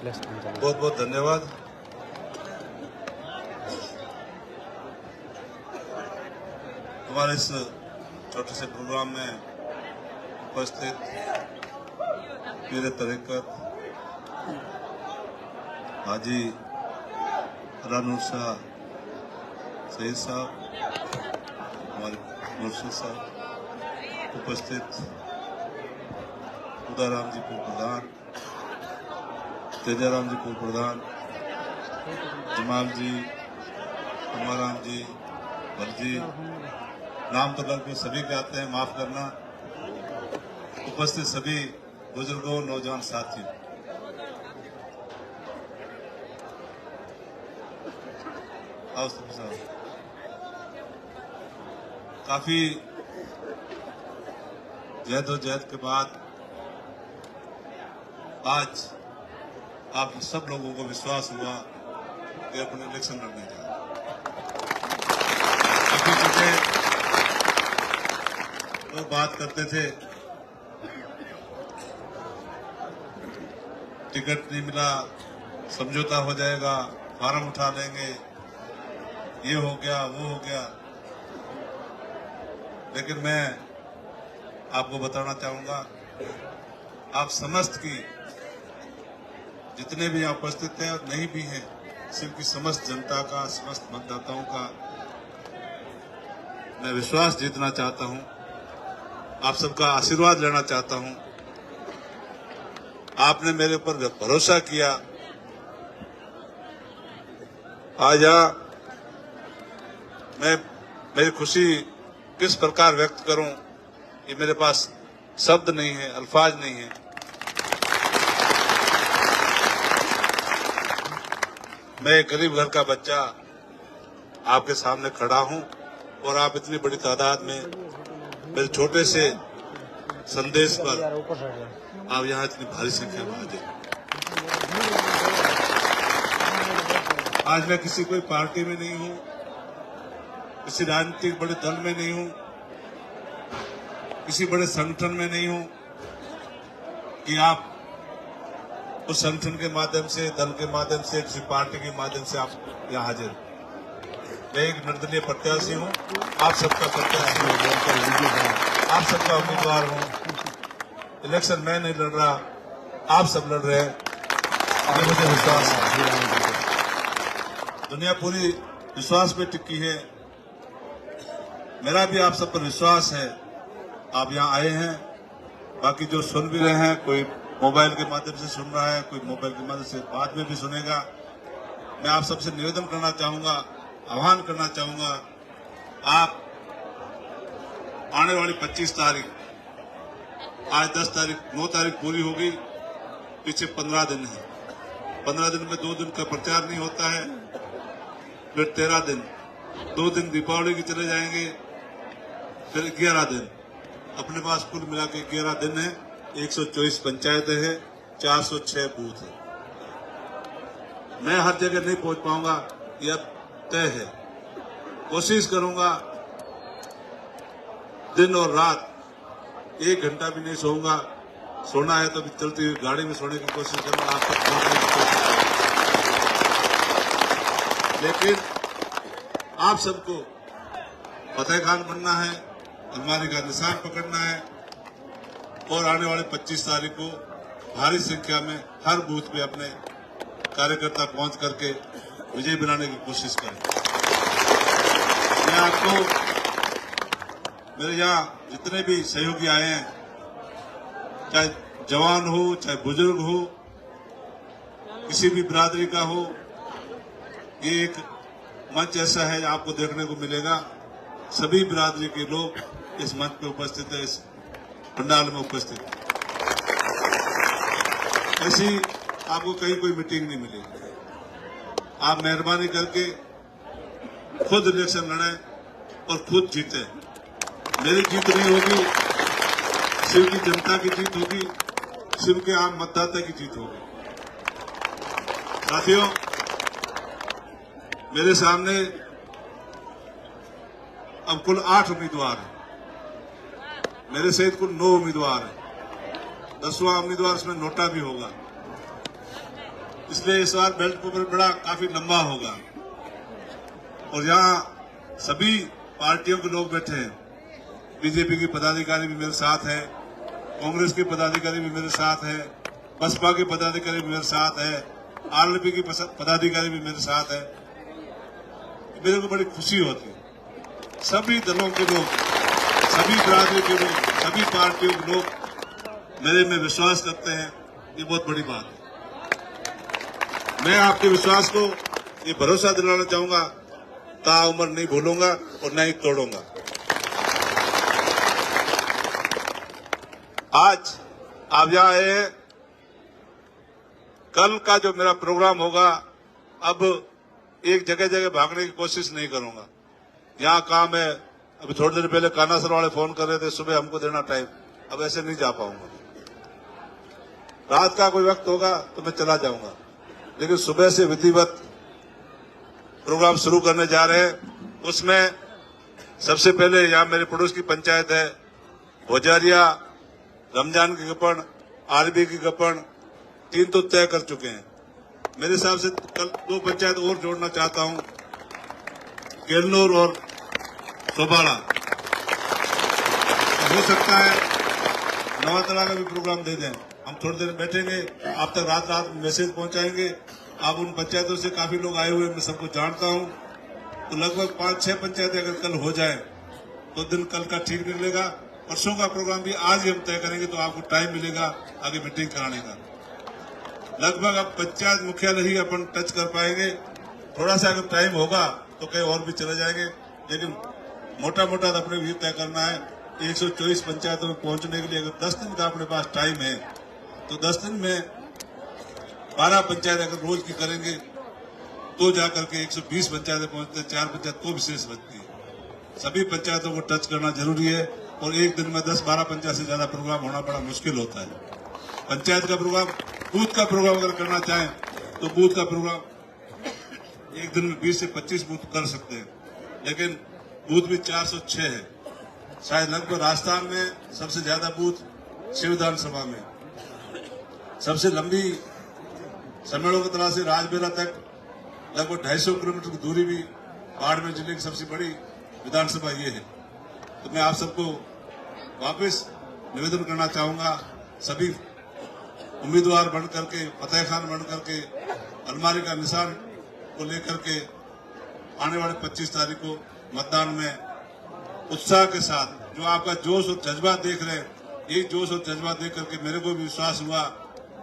बहुत बहुत धन्यवाद। हमारे इस छोटे से प्रोग्राम में उपस्थित पीर तरीक़त हाजी रानूर शाह सईद साहब, हमारे मुर्शिद साहब, उपस्थित उदाराम जी को प्रधान, तेजाराम जी को प्रधान, जमाल जी, उमाराम जी, वर्जी, नाम तो लगभग सभी के आते हैं, माफ करना। उपस्थित सभी बुजुर्गों, नौजवान साथियों, काफी जहदोजहद के बाद आज आप सब लोगों को विश्वास हुआ कि अपने इलेक्शन लड़ने जा रहे हैं। लोग बात करते थे टिकट नहीं मिला, समझौता हो जाएगा, फार्म उठा लेंगे, ये हो गया, वो हो गया। लेकिन मैं आपको बताना चाहूंगा, आप समस्त की जितने भी यहाँ उपस्थित हैं और नहीं भी हैं, सिर्फ की समस्त जनता का, समस्त मतदाताओं का मैं विश्वास जीतना चाहता हूं, आप सबका आशीर्वाद लेना चाहता हूं। आपने मेरे ऊपर भरोसा किया। आज यहाँ मैं मेरी खुशी किस प्रकार व्यक्त करूं, ये मेरे पास शब्द नहीं है, अल्फाज नहीं है। मैं एक गरीब घर का बच्चा आपके सामने खड़ा हूं और आप इतनी बड़ी तादाद में मेरे छोटे से संदेश पर आप यहाँ इतनी भारी संख्या में हाजिर। आज मैं किसी कोई पार्टी में नहीं हूं, किसी राजनीतिक बड़े दल में नहीं हूं, किसी बड़े संगठन में नहीं हूं कि आप उस संगठन के माध्यम से, दल के माध्यम से, किसी पार्टी के माध्यम से आप यहाँ हाजिर। मैं एक निर्दलीय प्रत्याशी हूँ, आप सबका प्रत्याशी हूँ, आप सबका उम्मीदवार हूँ। इलेक्शन मैं नहीं लड़ रहा, आप सब लड़ रहे हैं, ये मुझे विश्वास है। दुनिया पूरी विश्वास पे टिकी है, मेरा भी आप सब पर विश्वास है। आप यहाँ आए हैं, बाकी जो सुन भी रहे हैं, कोई मोबाइल के माध्यम से सुन रहा है, कोई मोबाइल के माध्यम से बाद में भी सुनेगा। मैं आप सबसे निवेदन करना चाहूंगा, आह्वान करना चाहूंगा, आप आने वाली 25 तारीख, आज 10 तारीख, 9 तारीख पूरी होगी, पीछे 15 दिन है। 15 दिन में 2 दिन का प्रचार नहीं होता है, फिर 13 दिन, 2 दिन दीपावली के चले जाएंगे, फिर 11 दिन। अपने पास कुल मिला के 11 दिन है, 124 पंचायतें हैं, 406 बूथ है। मैं हर जगह नहीं पहुंच पाऊंगा, यह तय है। कोशिश करूंगा दिन और रात 1 घंटा भी नहीं सोऊंगा। सोना है तो भी चलती हुई गाड़ी में सोने की कोशिश करूंगा, आप तक पहुंचने की कोशिश करूंगा। लेकिन आप सबको फतेह खान बनना है, अलमारी का निशान पकड़ना है और आने वाले 25 तारीख को भारी संख्या में हर बूथ पे अपने कार्यकर्ता पहुंच करके विजय बनाने की कोशिश करें। मैं आपको, मेरे यहाँ जितने भी सहयोगी आए हैं, चाहे जवान हो, चाहे बुजुर्ग हो, किसी भी बिरादरी का हो, ये एक मंच ऐसा है आपको देखने को मिलेगा, सभी बिरादरी के लोग इस मंच पे उपस्थित है, इस पंडाल में उपस्थित है। ऐसी आपको कहीं कोई मीटिंग नहीं मिलेगी। आप मेहरबानी करके खुद इलेक्शन लड़ें और खुद जीतें। मेरी जीत नहीं होगी, शिव की जनता की जीत होगी, शिव के आम मतदाता की जीत होगी। साथियों, मेरे सामने अब कुल 8 उम्मीदवार हैं, मेरे सहित कुल 9 उम्मीदवार हैं। 10वां उम्मीदवार इसमें नोटा भी होगा। इसलिए इस बार बेल्ट पेपर बड़ा काफी लंबा होगा और यहाँ सभी पार्टियों के लोग बैठे हैं। बीजेपी के पदाधिकारी भी मेरे साथ है, कांग्रेस के पदाधिकारी भी मेरे साथ है, बसपा के पदाधिकारी भी मेरे साथ है, आरएलपी के पदाधिकारी भी मेरे साथ है। मेरे को बड़ी खुशी होती है। सभी दलों के लोग, सभी बिरादरी के लोग, सभी पार्टियों के लोग मेरे में विश्वास करते हैं। ये बहुत बड़ी बात है। मैं आपके विश्वास को ये भरोसा दिलाना चाहूंगा, ताउम्र नहीं भूलूंगा और नहीं तोड़ूंगा। आज आप यहाँ आए हैं, कल का जो मेरा प्रोग्राम होगा, अब एक जगह जगह भागने की कोशिश नहीं करूंगा। यहाँ काम है। अभी थोड़ी देर पहले कान्हा सर वाले फोन कर रहे थे, सुबह हमको देना टाइम, अब ऐसे नहीं जा पाऊंगा। रात का कोई वक्त होगा तो मैं चला जाऊंगा, लेकिन सुबह से विधिवत प्रोग्राम शुरू करने जा रहे हैं। उसमें सबसे पहले यहाँ मेरे पड़ोस की पंचायत है भोजारिया, रमजान की गपन, आरबी की गपन, 3 तो तय कर चुके हैं। मेरे हिसाब से कल 2 पंचायत और जोड़ना चाहता हूं, केलनूर और सोबाड़ा। हो सकता है नवातला का भी प्रोग्राम दे दें। हम थोड़ी देर बैठेंगे, आप तक रात रात मैसेज पहुंचाएंगे। आप उन पंचायतों से काफी लोग आए हुए, मैं सबको जानता हूं, तो लगभग 5-6 पंचायतें अगर कल हो जाए तो दिन कल का ठीक निकलेगा। परसों का प्रोग्राम भी आज ही हम तय करेंगे, तो आपको टाइम मिलेगा आगे मीटिंग कराने का। लगभग अब पंचायत मुख्यालय ही अपन टच कर पाएंगे। थोड़ा सा अगर टाइम होगा तो कहीं और भी चले जाएंगे, लेकिन मोटा मोटा तो अपने भी तय करना है। 124 पंचायतों में पहुंचने के लिए अगर 10 दिन का अपने पास टाइम है, तो 10 दिन में 12 पंचायत अगर रोज की करेंगे तो जाकर के 120 पंचायतें पहुंचते, 4 पंचायत को विशेष बचती है। सभी पंचायतों को टच करना जरूरी है और एक दिन में 10-12 पंचायत से ज्यादा प्रोग्राम होना बड़ा मुश्किल होता है। पंचायत का प्रोग्राम, बूथ का प्रोग्राम अगर करना चाहें तो बूथ का प्रोग्राम एक दिन में 20 से 25 बूथ कर सकते हैं, लेकिन बूथ भी 406 है। शायद लगभग राजस्थान में सबसे ज्यादा बूथ शिव विधानसभा में, सबसे लंबी समेड़ों की तरह से राजबेला तक लगभग 250 किलोमीटर की दूरी भी बाड़मेर जिले की सबसे बड़ी विधानसभा ये है। तो मैं आप सबको वापस निवेदन करना चाहूंगा, सभी उम्मीदवार बन करके, फतेह खान बन करके, अलमारी का निशान को लेकर के आने वाले 25 तारीख को मतदान में उत्साह के साथ, जो आपका जोश और जज्बा देख रहे हैं, यही जोश और जज्बा देख करके मेरे को भी विश्वास हुआ,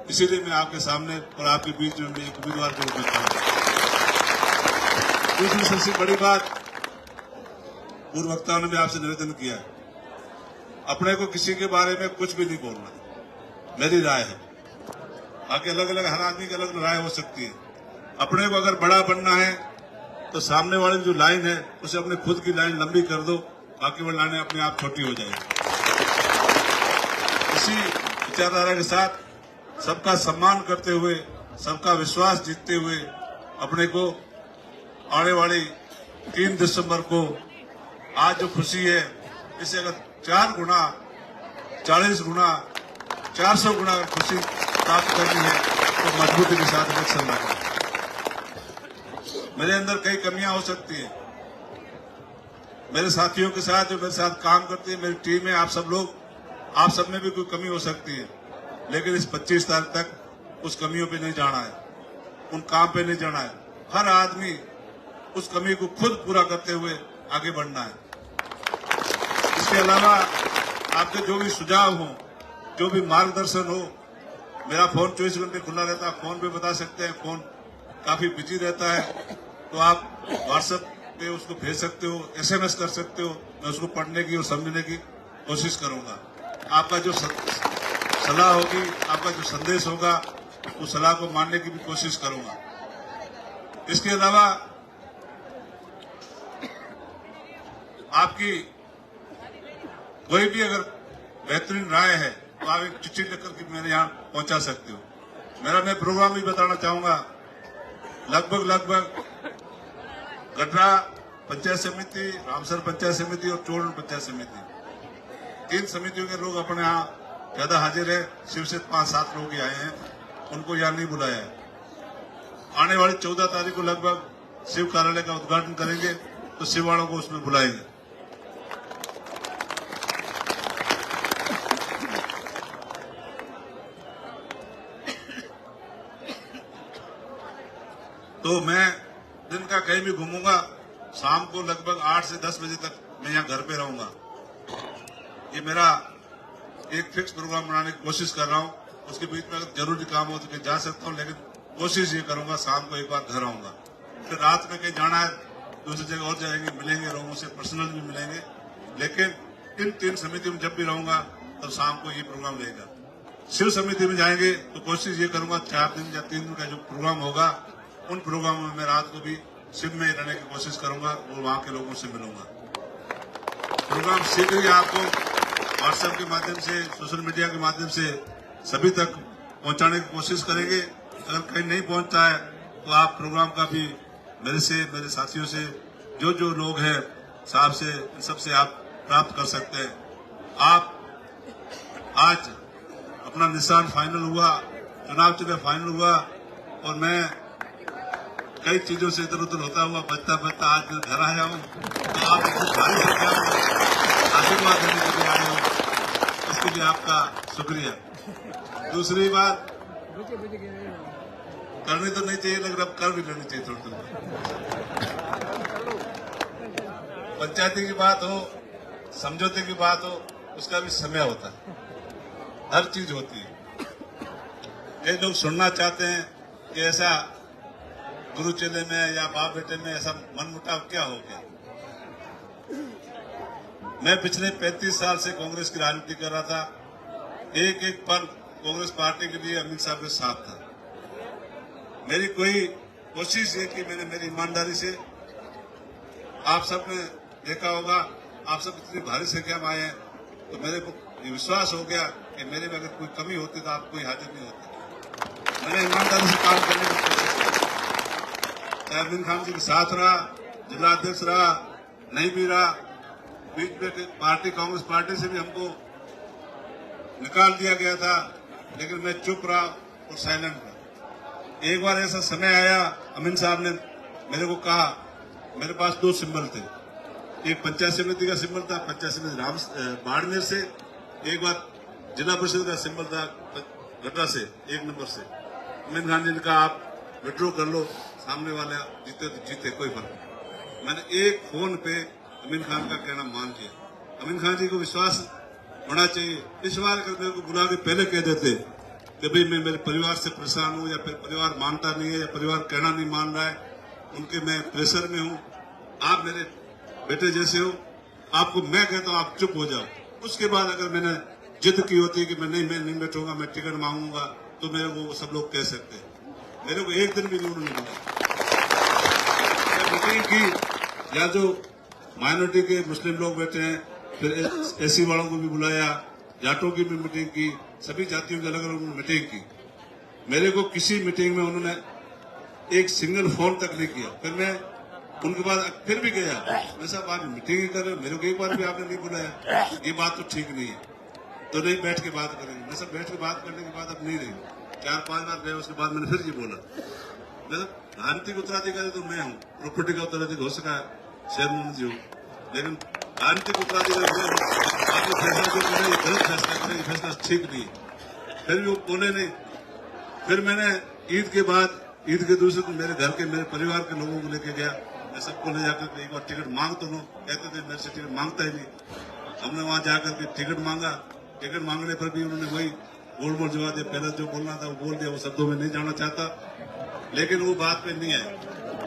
इसीलिए मैं आपके सामने और आपके बीच में एक उम्मीदवार के रूप में खड़ा हूं। दूसरी सबसे बड़ी बात, पूर्व वक्ताओं ने भी आपसे निवेदन किया है, अपने को किसी के बारे में कुछ भी नहीं बोलना, मेरी राय है। बाकी अलग अलग हर आदमी की अलग राय हो सकती है। अपने को अगर बड़ा बनना है तो सामने वाले जो लाइन है उसे अपने खुद की लाइन लंबी कर दो, बाकी वो लाइनें अपने आप छोटी हो जाएगी। इसी विचारधारा के साथ सबका सम्मान करते हुए, सबका विश्वास जीतते हुए, अपने को आने वाली 3 दिसंबर को आज जो खुशी है, इसे अगर 4 गुना, 40 गुना, 400 गुना खुशी प्राप्त करनी है तो मजबूती के साथ इलेक्शन लड़ना। मेरे अंदर कई कमियां हो सकती है, मेरे साथियों के साथ जो मेरे साथ काम करती है, मेरी टीम है, आप सब लोग, आप सब में भी कोई कमी हो सकती है, लेकिन इस 25 तारीख तक उस कमियों पे नहीं जाना है, उन काम पे नहीं जाना है। हर आदमी उस कमी को खुद पूरा करते हुए आगे बढ़ना है। इसके अलावा आपके जो भी सुझाव हो, जो भी मार्गदर्शन हो, मेरा फोन 24 घंटे खुला रहता है, फोन पे बता सकते हैं। फोन काफी बिजी रहता है तो आप व्हाट्सएप पे उसको भेज सकते हो, SMS कर सकते हो, मैं उसको पढ़ने की और समझने की कोशिश करूंगा। आपका जो सलाह होगी, आपका जो संदेश होगा, उस सलाह को मानने की भी कोशिश करूंगा। इसके अलावा आपकी कोई भी अगर बेहतरीन राय है तो आप एक चिट्ठी लिखकर के मेरे यहाँ पहुंचा सकते हो। मैं प्रोग्राम भी बताना चाहूंगा, लगभग गड्ढा पंचायत समिति, रामसर पंचायत समिति और चोड़ पंचायत समिति, 3 समितियों के लोग अपने यहाँ ज्यादा हाजिर है। शिव से 5-7 लोग ही आए हैं, उनको यहाँ नहीं बुलाया है। आने वाली 14 तारीख को लगभग शिव कार्यालय का उद्घाटन करेंगे, तो शिव वालों को उसमें बुलाएंगे। तो मैं दिन का कहीं भी घूमूंगा, शाम को लगभग 8 से 10 बजे तक मैं यहाँ घर पे रहूंगा। ये मेरा एक फिक्स प्रोग्राम बनाने की कोशिश कर रहा हूँ। उसके बीच में अगर जरूरी काम हो तो जा सकता हूँ, लेकिन कोशिश ये करूंगा शाम को एक बार घर आऊंगा। फिर रात में कहीं जाना है दूसरी जगह और जाएंगे, मिलेंगे, लोगों से पर्सनल भी मिलेंगे। लेकिन इन 3 समिति में जब भी रहूंगा तो शाम को ये प्रोग्राम रहेगा। शिव समिति में जाएंगे तो कोशिश ये करूंगा 4 दिन या 3 दिन का जो प्रोग्राम होगा, उन प्रोग्रामों में मैं रात को भी शिव में रहने की कोशिश करूंगा और वहां के लोगों से मिलूंगा। प्रोग्राम शीघ्र ही आपको व्हाट्सएप के माध्यम से, सोशल मीडिया के माध्यम से सभी तक पहुंचाने की कोशिश करेंगे। अगर कहीं नहीं पहुंचता है तो आप प्रोग्राम का भी मेरे से, मेरे साथियों से, जो जो लोग हैं साहब से, इन सब से आप प्राप्त कर सकते हैं। आप आज अपना निशान फाइनल हुआ, चुनाव चिन्ह फाइनल हुआ, और मैं कई चीजों से इधर उधर होता हुआ बचता बचता आज घर आया हूँ। तो आप भारी संख्या में आशीर्वाद देने के लिए आए हो, इसके लिए आपका शुक्रिया। दूसरी बात, करनी तो नहीं चाहिए लेकिन अब कर भी लेनी चाहिए थोड़ी थोड़ी। पंचायती की बात हो, समझौते की बात हो, उसका भी समय होता है, हर चीज होती है। कई लोग सुनना चाहते हैं कि ऐसा गुरु चेले में या बाप बेटे में ऐसा मनमुटाव क्या हो गया। मैं पिछले 35 साल से कांग्रेस की राजनीति कर रहा था। एक एक पल कांग्रेस पार्टी के लिए अमित साहब के साथ था। मेरी कोई कोशिश ये कि मैंने मेरी ईमानदारी से, आप सब ने देखा होगा, आप सब इतनी भारी संख्या में आए हैं, तो मेरे को विश्वास हो गया कि मेरे में अगर कोई कमी होती तो आप कोई हाजिर नहीं होते। मैंने ईमानदारी से काम करने की कोशिश की। चाहे अमीन खान जी के साथ रहा, जिला अध्यक्ष रहा, नहीं भी रहा, बीच में पार्टी, कांग्रेस पार्टी से भी हमको निकाल दिया गया था, लेकिन मैं चुप रहा और साइलेंट रहा। एक बार ऐसा समय आया, अमीन साहब ने मेरे को कहा, मेरे पास 2 सिंबल थे। एक पंचायत समिति का सिंबल था, पंचायत समिति बाड़मेर से, एक बार जिला परिषद का सिंबल था गड्ढा से, 1 नंबर से। अमीन खान जी ने कहा आप विड्रॉ कर लो, सामने वाले जीते तो जीते, कोई फर्क नहीं। मैंने एक फोन पे अमीन खान का कहना मान लिया। अमीन खान जी को विश्वास होना चाहिए। इस बार अगर मेरे को बुला के पहले कह देते कि भाई मैं मेरे परिवार से परेशान हूँ, या फिर परिवार मानता नहीं है, या परिवार कहना नहीं मान रहा है, उनके मैं प्रेशर में हूँ, आप मेरे बेटे जैसे हो, आपको मैं कहता हूँ आप चुप हो जाओ। उसके बाद अगर मैंने जिद की होती कि मैं नहीं बैठूंगा, मैं टिकट मांगूंगा, तो मेरे को सब लोग कह सकते हैं। मेरे को एक दिन भी नहीं उन्होंने मीटिंग की, या जो माइनॉरिटी के मुस्लिम लोग बैठे हैं, फिर एसी वालों को भी बुलाया, जाटों की भी मीटिंग की, सभी जातियों की अलग अलग मीटिंग की। मेरे को किसी मीटिंग में उन्होंने एक सिंगल फोन तक नहीं किया। फिर मैं उनके बाद फिर भी गया, मैं साहब आप मीटिंग कर रहे हो, मेरे को एक बार भी आपने नहीं बुलाया, ये बात तो ठीक नहीं है, तो नहीं बैठ के बात करेंगे। मैं सब बैठ के बात करने के बाद अब नहीं रही, 4-5 बार गए, उसके बाद मैंने फिर ये बोला, राजनीतिक उत्तराधिकारी तो मैं हूँ, प्रॉपर्टी का उत्तराधिकारी हो सका शेयरमैन जी हूँ, लेकिन राजनीतिक उत्तराधिकारी आपने फैसला जो करे, गलत फैसला करे, ये फैसला ठीक नहीं। फिर भी वो बोले नहीं। फिर मैंने ईद के बाद, ईद के दूसरे दिन मेरे घर के, मेरे परिवार के लोगों को लेके गया। मैं सबको ले जाकर एक बार टिकट मांग तो लो, कहते थे मेरे से टिकट मांगता ही नहीं। हमने वहां जाकर के टिकट मांगा। टिकट मांगने पर भी उन्होंने वही बोल बोल जवाब दिया। पहले जो बोलना था वो बोल दिया, वो शब्दों में नहीं जाना चाहता, लेकिन वो बात पे नहीं है।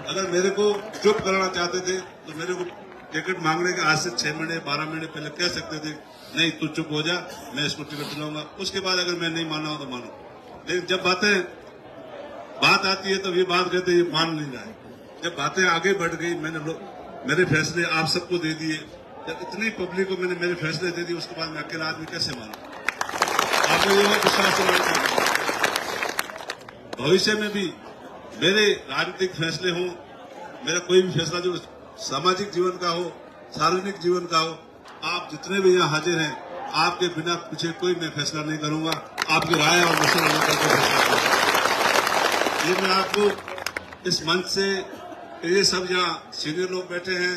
अगर मेरे को चुप कराना चाहते थे तो मेरे को टिकट मांगने के आज से 6 महीने 12 महीने पहले कह सकते थे, नहीं तू चुप हो जा, मैं इसको टिकट दिलाऊंगा। उसके बाद अगर मैं नहीं माना हो तो मानो। लेकिन जब बात आती है तो ये बात कहते ये मान नहीं रहा है। जब बातें आगे बढ़ गई, मेरे फैसले आप सबको दे दिए, जब इतनी पब्लिक को मैंने मेरे फैसले दे दिए, उसके बाद मैं अकेला आदमी कैसे मानूं? आपको ये विश्वास दिलाना। भविष्य में भी मेरे राजनीतिक फैसले हों, मेरा कोई भी फैसला जो सामाजिक जीवन का हो, सार्वजनिक जीवन का हो, आप जितने भी यहाँ हाजिर हैं, आपके बिना पूछे कोई मैं फैसला नहीं करूंगा। आपकी राय और मशवरा लेकर के फैसला करूंगा। ये मैं आपको इस मंच से ये सब यहाँ सीनियर लोग बैठे हैं,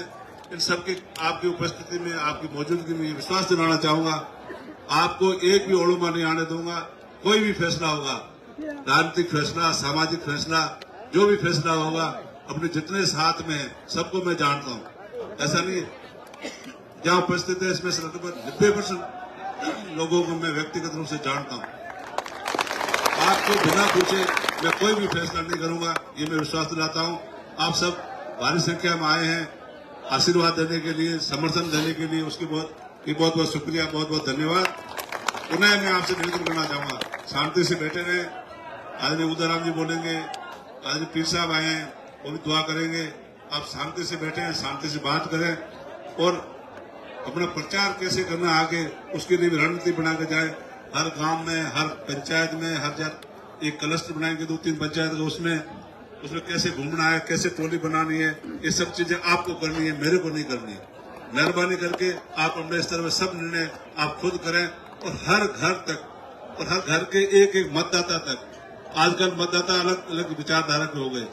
इन सबकी आपकी उपस्थिति में, आपकी मौजूदगी में विश्वास दिलाना चाहूंगा, आपको एक भी ओड़ोमा नहीं आने दूंगा। कोई भी फैसला होगा, राजनीतिक फैसला, सामाजिक फैसला, जो भी फैसला होगा, अपने जितने साथ में है सबको मैं जानता हूँ। ऐसा नहीं है, जहाँ उपस्थित है इसमें से लगभग 90% लोगों को मैं व्यक्तिगत रूप से जानता हूँ। आपको बिना पूछे मैं कोई भी फैसला नहीं करूंगा, ये मैं विश्वास दिलाता हूँ। आप सब भारी संख्या में आए हैं आशीर्वाद देने के लिए, समर्थन देने के लिए, उसकी बहुत बहुत शुक्रिया, बहुत बहुत धन्यवाद। पुनः मैं आपसे निवेदन करना चाहूंगा, शांति से बैठे रहे। आज उदयराम जी बोलेंगे, आज पीर साहब आए हैं, वो भी दुआ करेंगे। आप शांति से बैठे हैं, शांति से बात करें और अपना प्रचार कैसे करना आगे, उसके लिए रणनीति बना के जाए। हर गांव में, हर पंचायत में, हर जगह एक क्लस्टर बनाएंगे, 2-3 पंचायत का, उसमें कैसे घूमना है, कैसे टोली बनानी है, ये सब चीजें आपको करनी है, मेरे को नहीं करनी है। मेहरबानी करके आप अपने स्तर में सब निर्णय आप खुद करें और हर घर तक और हर घर के एक एक मतदाता तक। आजकल मतदाता अलग अलग विचारधारा के हो गए।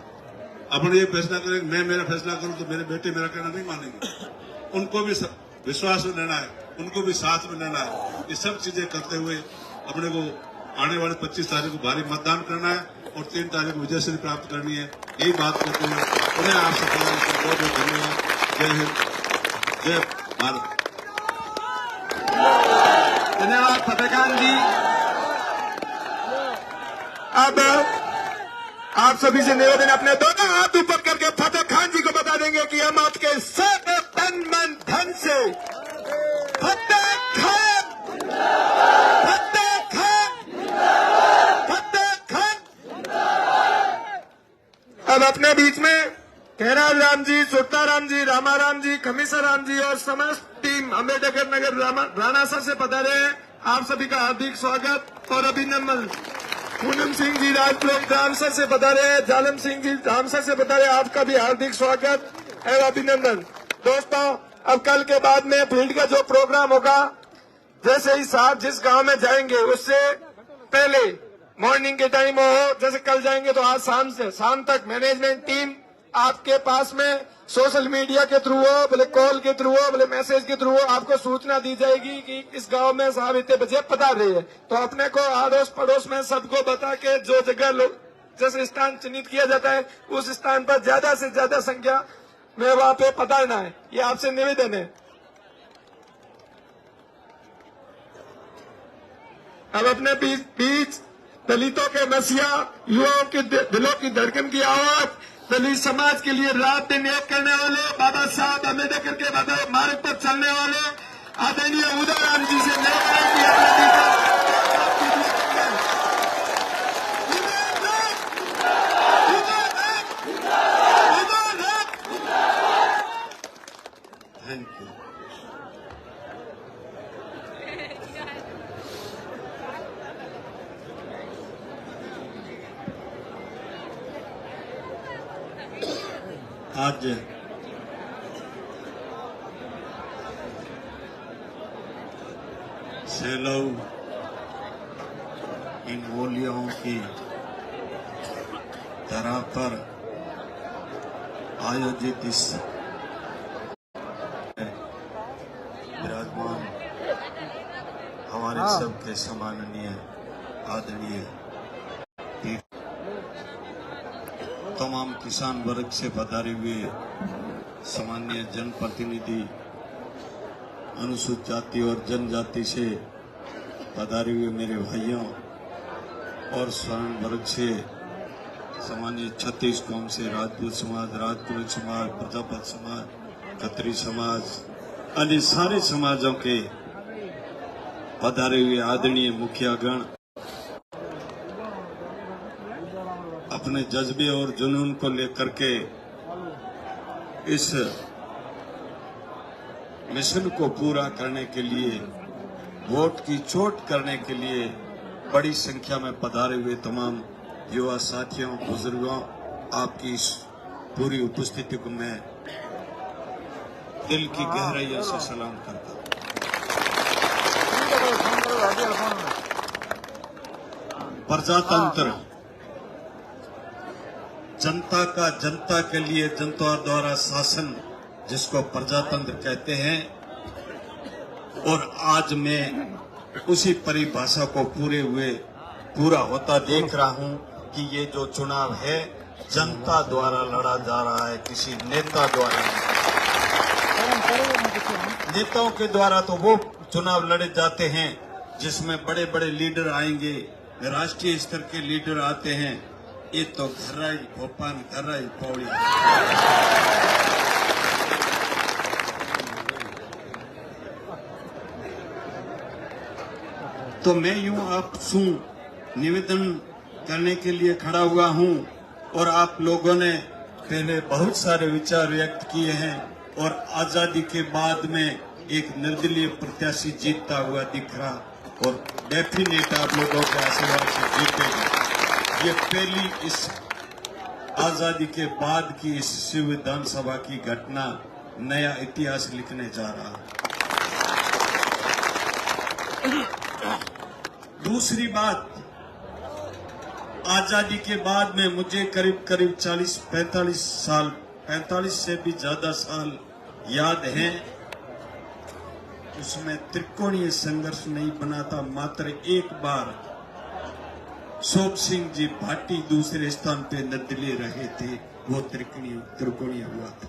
अपन ये फैसला करें, मैं मेरा फैसला करूं तो मेरे बेटे मेरा कहना नहीं मानेंगे। उनको भी विश्वास में लेना है, उनको भी साथ में लेना है। ये सब चीजें करते हुए अपने को आने वाले 25 तारीख को भारी मतदान करना है और 3 तारीख को विजयश्री प्राप्त करनी है। यही बात करते हुए उन्हें आप सबका बहुत बहुत धन्यवाद। जय हिंद, जय भारत। धन्यवाद फतेह खान जी। अब आप सभी से निवेदन, अपने दोनों हाथ ऊपर करके फतेह खान जी को बता देंगे कि हम आपके सारे तन मन धन से फतेह खान, फतेह खान, फतेह खान। अब अपने बीच में कहराज राम जी, सुरता राम जी, रामा राम जी, खमीसा राम जी और समस्त टीम अम्बेडकर नगर राणा सर से पधारे हैं। आप सभी का हार्दिक स्वागत और अभिनंदन। पूनम सिंह जी राजपुर रामसर से पधारे हैं, जालम सिंह जी रामसर से पधारे, आपका भी हार्दिक स्वागत एवं अभिनंदन। दोस्तों, अब कल के बाद में फील्ड का जो प्रोग्राम होगा, जैसे ही साहब जिस गांव में जाएंगे उससे पहले मॉर्निंग के टाइम हो, जैसे कल जाएंगे तो आज शाम तक मैनेजमेंट टीम आपके पास में सोशल मीडिया के थ्रू हो, बोले कॉल के थ्रू हो, बोले मैसेज के थ्रू हो, आपको सूचना दी जाएगी कि इस गांव में साहब इतने बजे पधार रहे हैं। तो अपने को आड़ोस पड़ोस में सबको बता के जो जगह लोग जैसे स्थान चिन्हित किया जाता है, उस स्थान पर ज्यादा से ज्यादा संख्या में वहां पे पधारना है। ये आपसे निवेदन है। अब अपने बीच दलितों के मसीहा, युवाओं के दिलों की धड़कन की आवाज, दलित समाज के लिए रात दिन एक करने वाले, बाबा साहब अम्बेडकर के मार्ग पर चलने वाले आदरणीय उदयराम जी से थैंक यू। आज सैलव इन होलियों की तरह पर आयोजित इस विराजमान हमारे सबके सम्माननीय आदरणीय तमाम किसान वर्ग से पधारे हुए सामान्य जनप्रतिनिधि, अनुसूचित जाति और जनजाति से पधारे हुए मेरे भाइयों और स्वर्ण वर्ग से सामान्य 36 कौम से राजपूत समाज, राजपूत समाज, प्रजापत समाज, खत्री समाज, अन्य सारे समाजों के पधारे हुए आदरणीय मुखियागण, अपने जज्बे और जुनून को लेकर के इस मिशन को पूरा करने के लिए, वोट की चोट करने के लिए बड़ी संख्या में पधारे हुए तमाम युवा साथियों, बुजुर्गों, आपकी इस पूरी उपस्थिति को मैं दिल की गहराइयों से सलाम करता हूं। प्रजातंत्र जनता का जनता के लिए जनता द्वारा शासन, जिसको प्रजातंत्र कहते हैं, और आज मैं उसी परिभाषा को पूरा होता देख रहा हूं कि ये जो चुनाव है जनता द्वारा लड़ा जा रहा है, किसी नेता द्वारा नहीं। नेताओं के द्वारा तो वो चुनाव लड़े जाते हैं जिसमें बड़े बड़े लीडर आएंगे, राष्ट्रीय स्तर के लीडर आते हैं। ये तो घर्राई भोपाल, घर्राई पौड़ी। तो मैं यूं आपसे निवेदन करने के लिए खड़ा हुआ हूं, और आप लोगों ने पहले बहुत सारे विचार व्यक्त किए हैं, और आजादी के बाद में एक निर्दलीय प्रत्याशी जीतता हुआ दिख रहा, और डेफिनेट आप लोगों के आशीर्वाद से जीतेगा। ये पहली इस आजादी के बाद की इस शिव विधानसभा की घटना नया इतिहास लिखने जा रहा है। दूसरी बात, आजादी के बाद में मुझे करीब 40-45 साल, 45 से भी ज्यादा साल याद हैं। उसमें त्रिकोणीय संघर्ष नहीं बना था। मात्र एक बार सोप सिंह जी भाटी दूसरे स्थान पे निर्दलीय रहे थे, वो त्रिकोणीय हुआ था।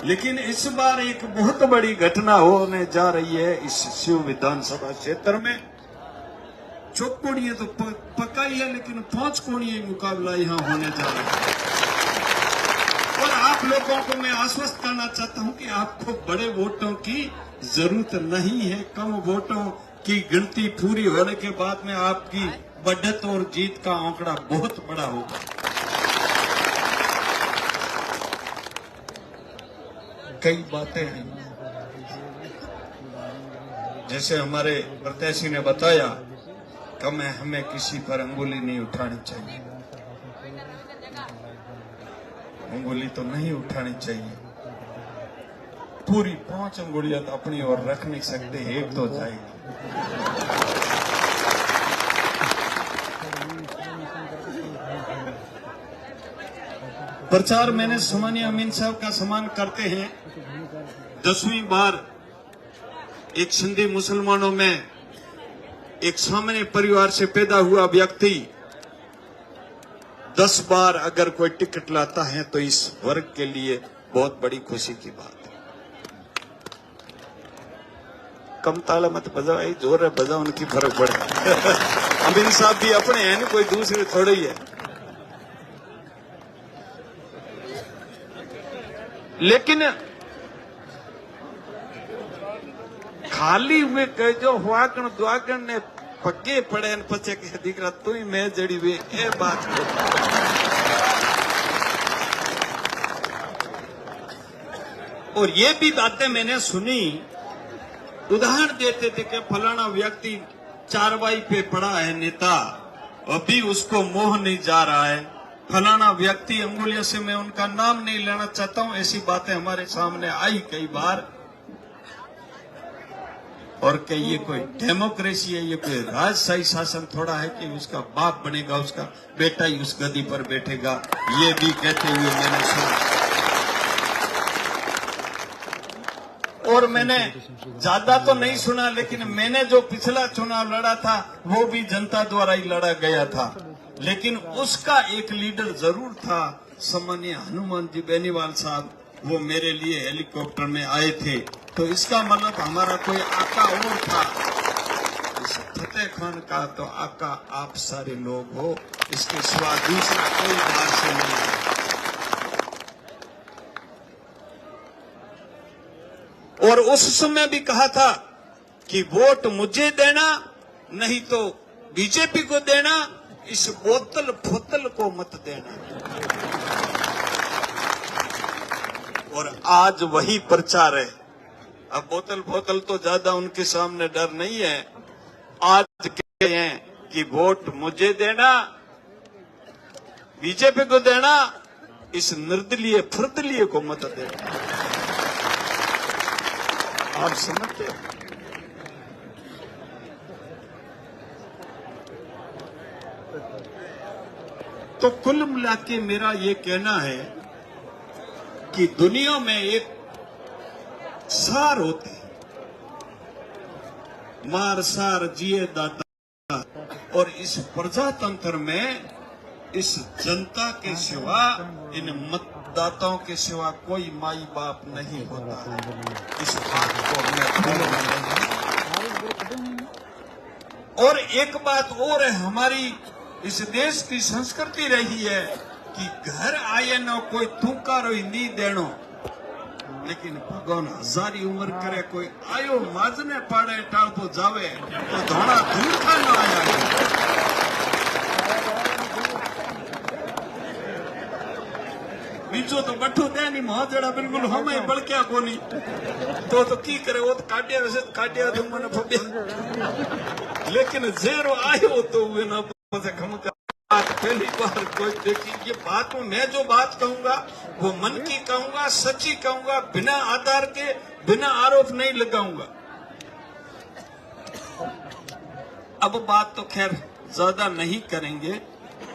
लेकिन इस बार एक बहुत बड़ी घटना होने जा रही है इस शिव विधानसभा क्षेत्र में। चौकोणीय तो पक्का ही है, लेकिन 5 कोणीय मुकाबला यहाँ होने जा रहा है। और आप लोगों को मैं आश्वस्त करना चाहता हूं कि आपको बड़े वोटों की जरूरत नहीं है। कम वोटों की गिनती पूरी होने के बाद में आपकी बढ़त और जीत का आंकड़ा बहुत बड़ा होगा। कई बातें हैं, जैसे हमारे प्रत्याशी ने बताया कि हमें किसी पर अंगुली नहीं उठानी चाहिए। अंगुली तो नहीं उठानी चाहिए, पूरी 5 अंगुलियां तो अपनी ओर रख नहीं सकते, एक तो जाएगी। प्रचार मैंने सामान्य अमीन साहब का सम्मान करते हैं। 10वीं बार एक सिंधी मुसलमानों में एक सामान्य परिवार से पैदा हुआ व्यक्ति 10 बार अगर कोई टिकट लाता है तो इस वर्ग के लिए बहुत बड़ी खुशी की बात है। कम ताला मत बजाओ, जोर है बजाओ, उनकी फर्क पड़े। अमीन साहब भी अपने हैं, कोई दूसरे थोड़े ही है। लेकिन खाली हुए कह जो हुआकण दुआकण ने पगे पड़े पचे के दीकरा तू ही मैं जड़ी हुई ए बात। और ये भी बातें मैंने सुनी, उदाहरण देते थे कि फलाना व्यक्ति चारवाई पे पड़ा है नेता, अभी उसको मोह नहीं जा रहा है। फलाना व्यक्ति, अंगुलियों से मैं उनका नाम नहीं लेना चाहता हूं, ऐसी बातें हमारे सामने आई कई बार। और क्या ये कोई डेमोक्रेसी है? ये कोई राजशाही शासन थोड़ा है कि उसका बाप बनेगा, उसका बेटा ही उस गद्दी पर बैठेगा। ये भी कहते हुए मैंने सुना। और मैंने ज्यादा तो नहीं सुना, लेकिन मैंने जो पिछला चुनाव लड़ा था वो भी जनता द्वारा ही लड़ा गया था। लेकिन उसका एक लीडर जरूर था, सम्मानीय हनुमान जी बेनीवाल साहब। वो मेरे लिए हेलीकॉप्टर में आए थे, तो इसका मतलब हमारा कोई आका और था। इस फतेह खान का तो आका आप सारे लोग हो, इसके सिवा दूसरा कोई बात से नहीं है। और उस समय भी कहा था कि वोट मुझे देना, नहीं तो बीजेपी को देना, इस बोतल फोतल को मत देना। और आज वही प्रचार है। अब बोतल फोतल तो ज्यादा उनके सामने डर नहीं है। आज कहते हैं कि वोट मुझे देना, बीजेपी को देना, इस निर्दलीय फुर्दलीय को मत देना। आप समझते हो? तो कुल मिला के मेरा ये कहना है कि दुनिया में एक सार होते हैं, मार सार जिए दाता, और इस प्रजातंत्र में इस जनता के सिवा, इन मतदाताओं के सिवा कोई माई बाप नहीं होता है। इस बात को मैं भूलूंगा नहीं। और एक बात और है, हमारी इस देश की संस्कृति रही है कि घर आए न कोई थूका रोई नी देनो, लेकिन भगवान हजारी उम्र करे कोई आयो माजने पाड़े टाळपो जावे तो धोड़ा धूखा न आया। बीजो तो बठो दे नहीं मोहजड़ा बिल्कुल हमें बड़क्या कोनी तो की करे, वो तो काटिया वैसे काटिया तुम मन फबे, लेकिन जेरो आयो तो वे ना खम का बात पहली बार कोई देखी। ये बात मैं जो बात कहूंगा वो मन की कहूंगा, सच्ची कहूंगा, बिना आधार के, बिना आरोप नहीं लगाऊंगा। अब बात तो खैर ज्यादा नहीं करेंगे।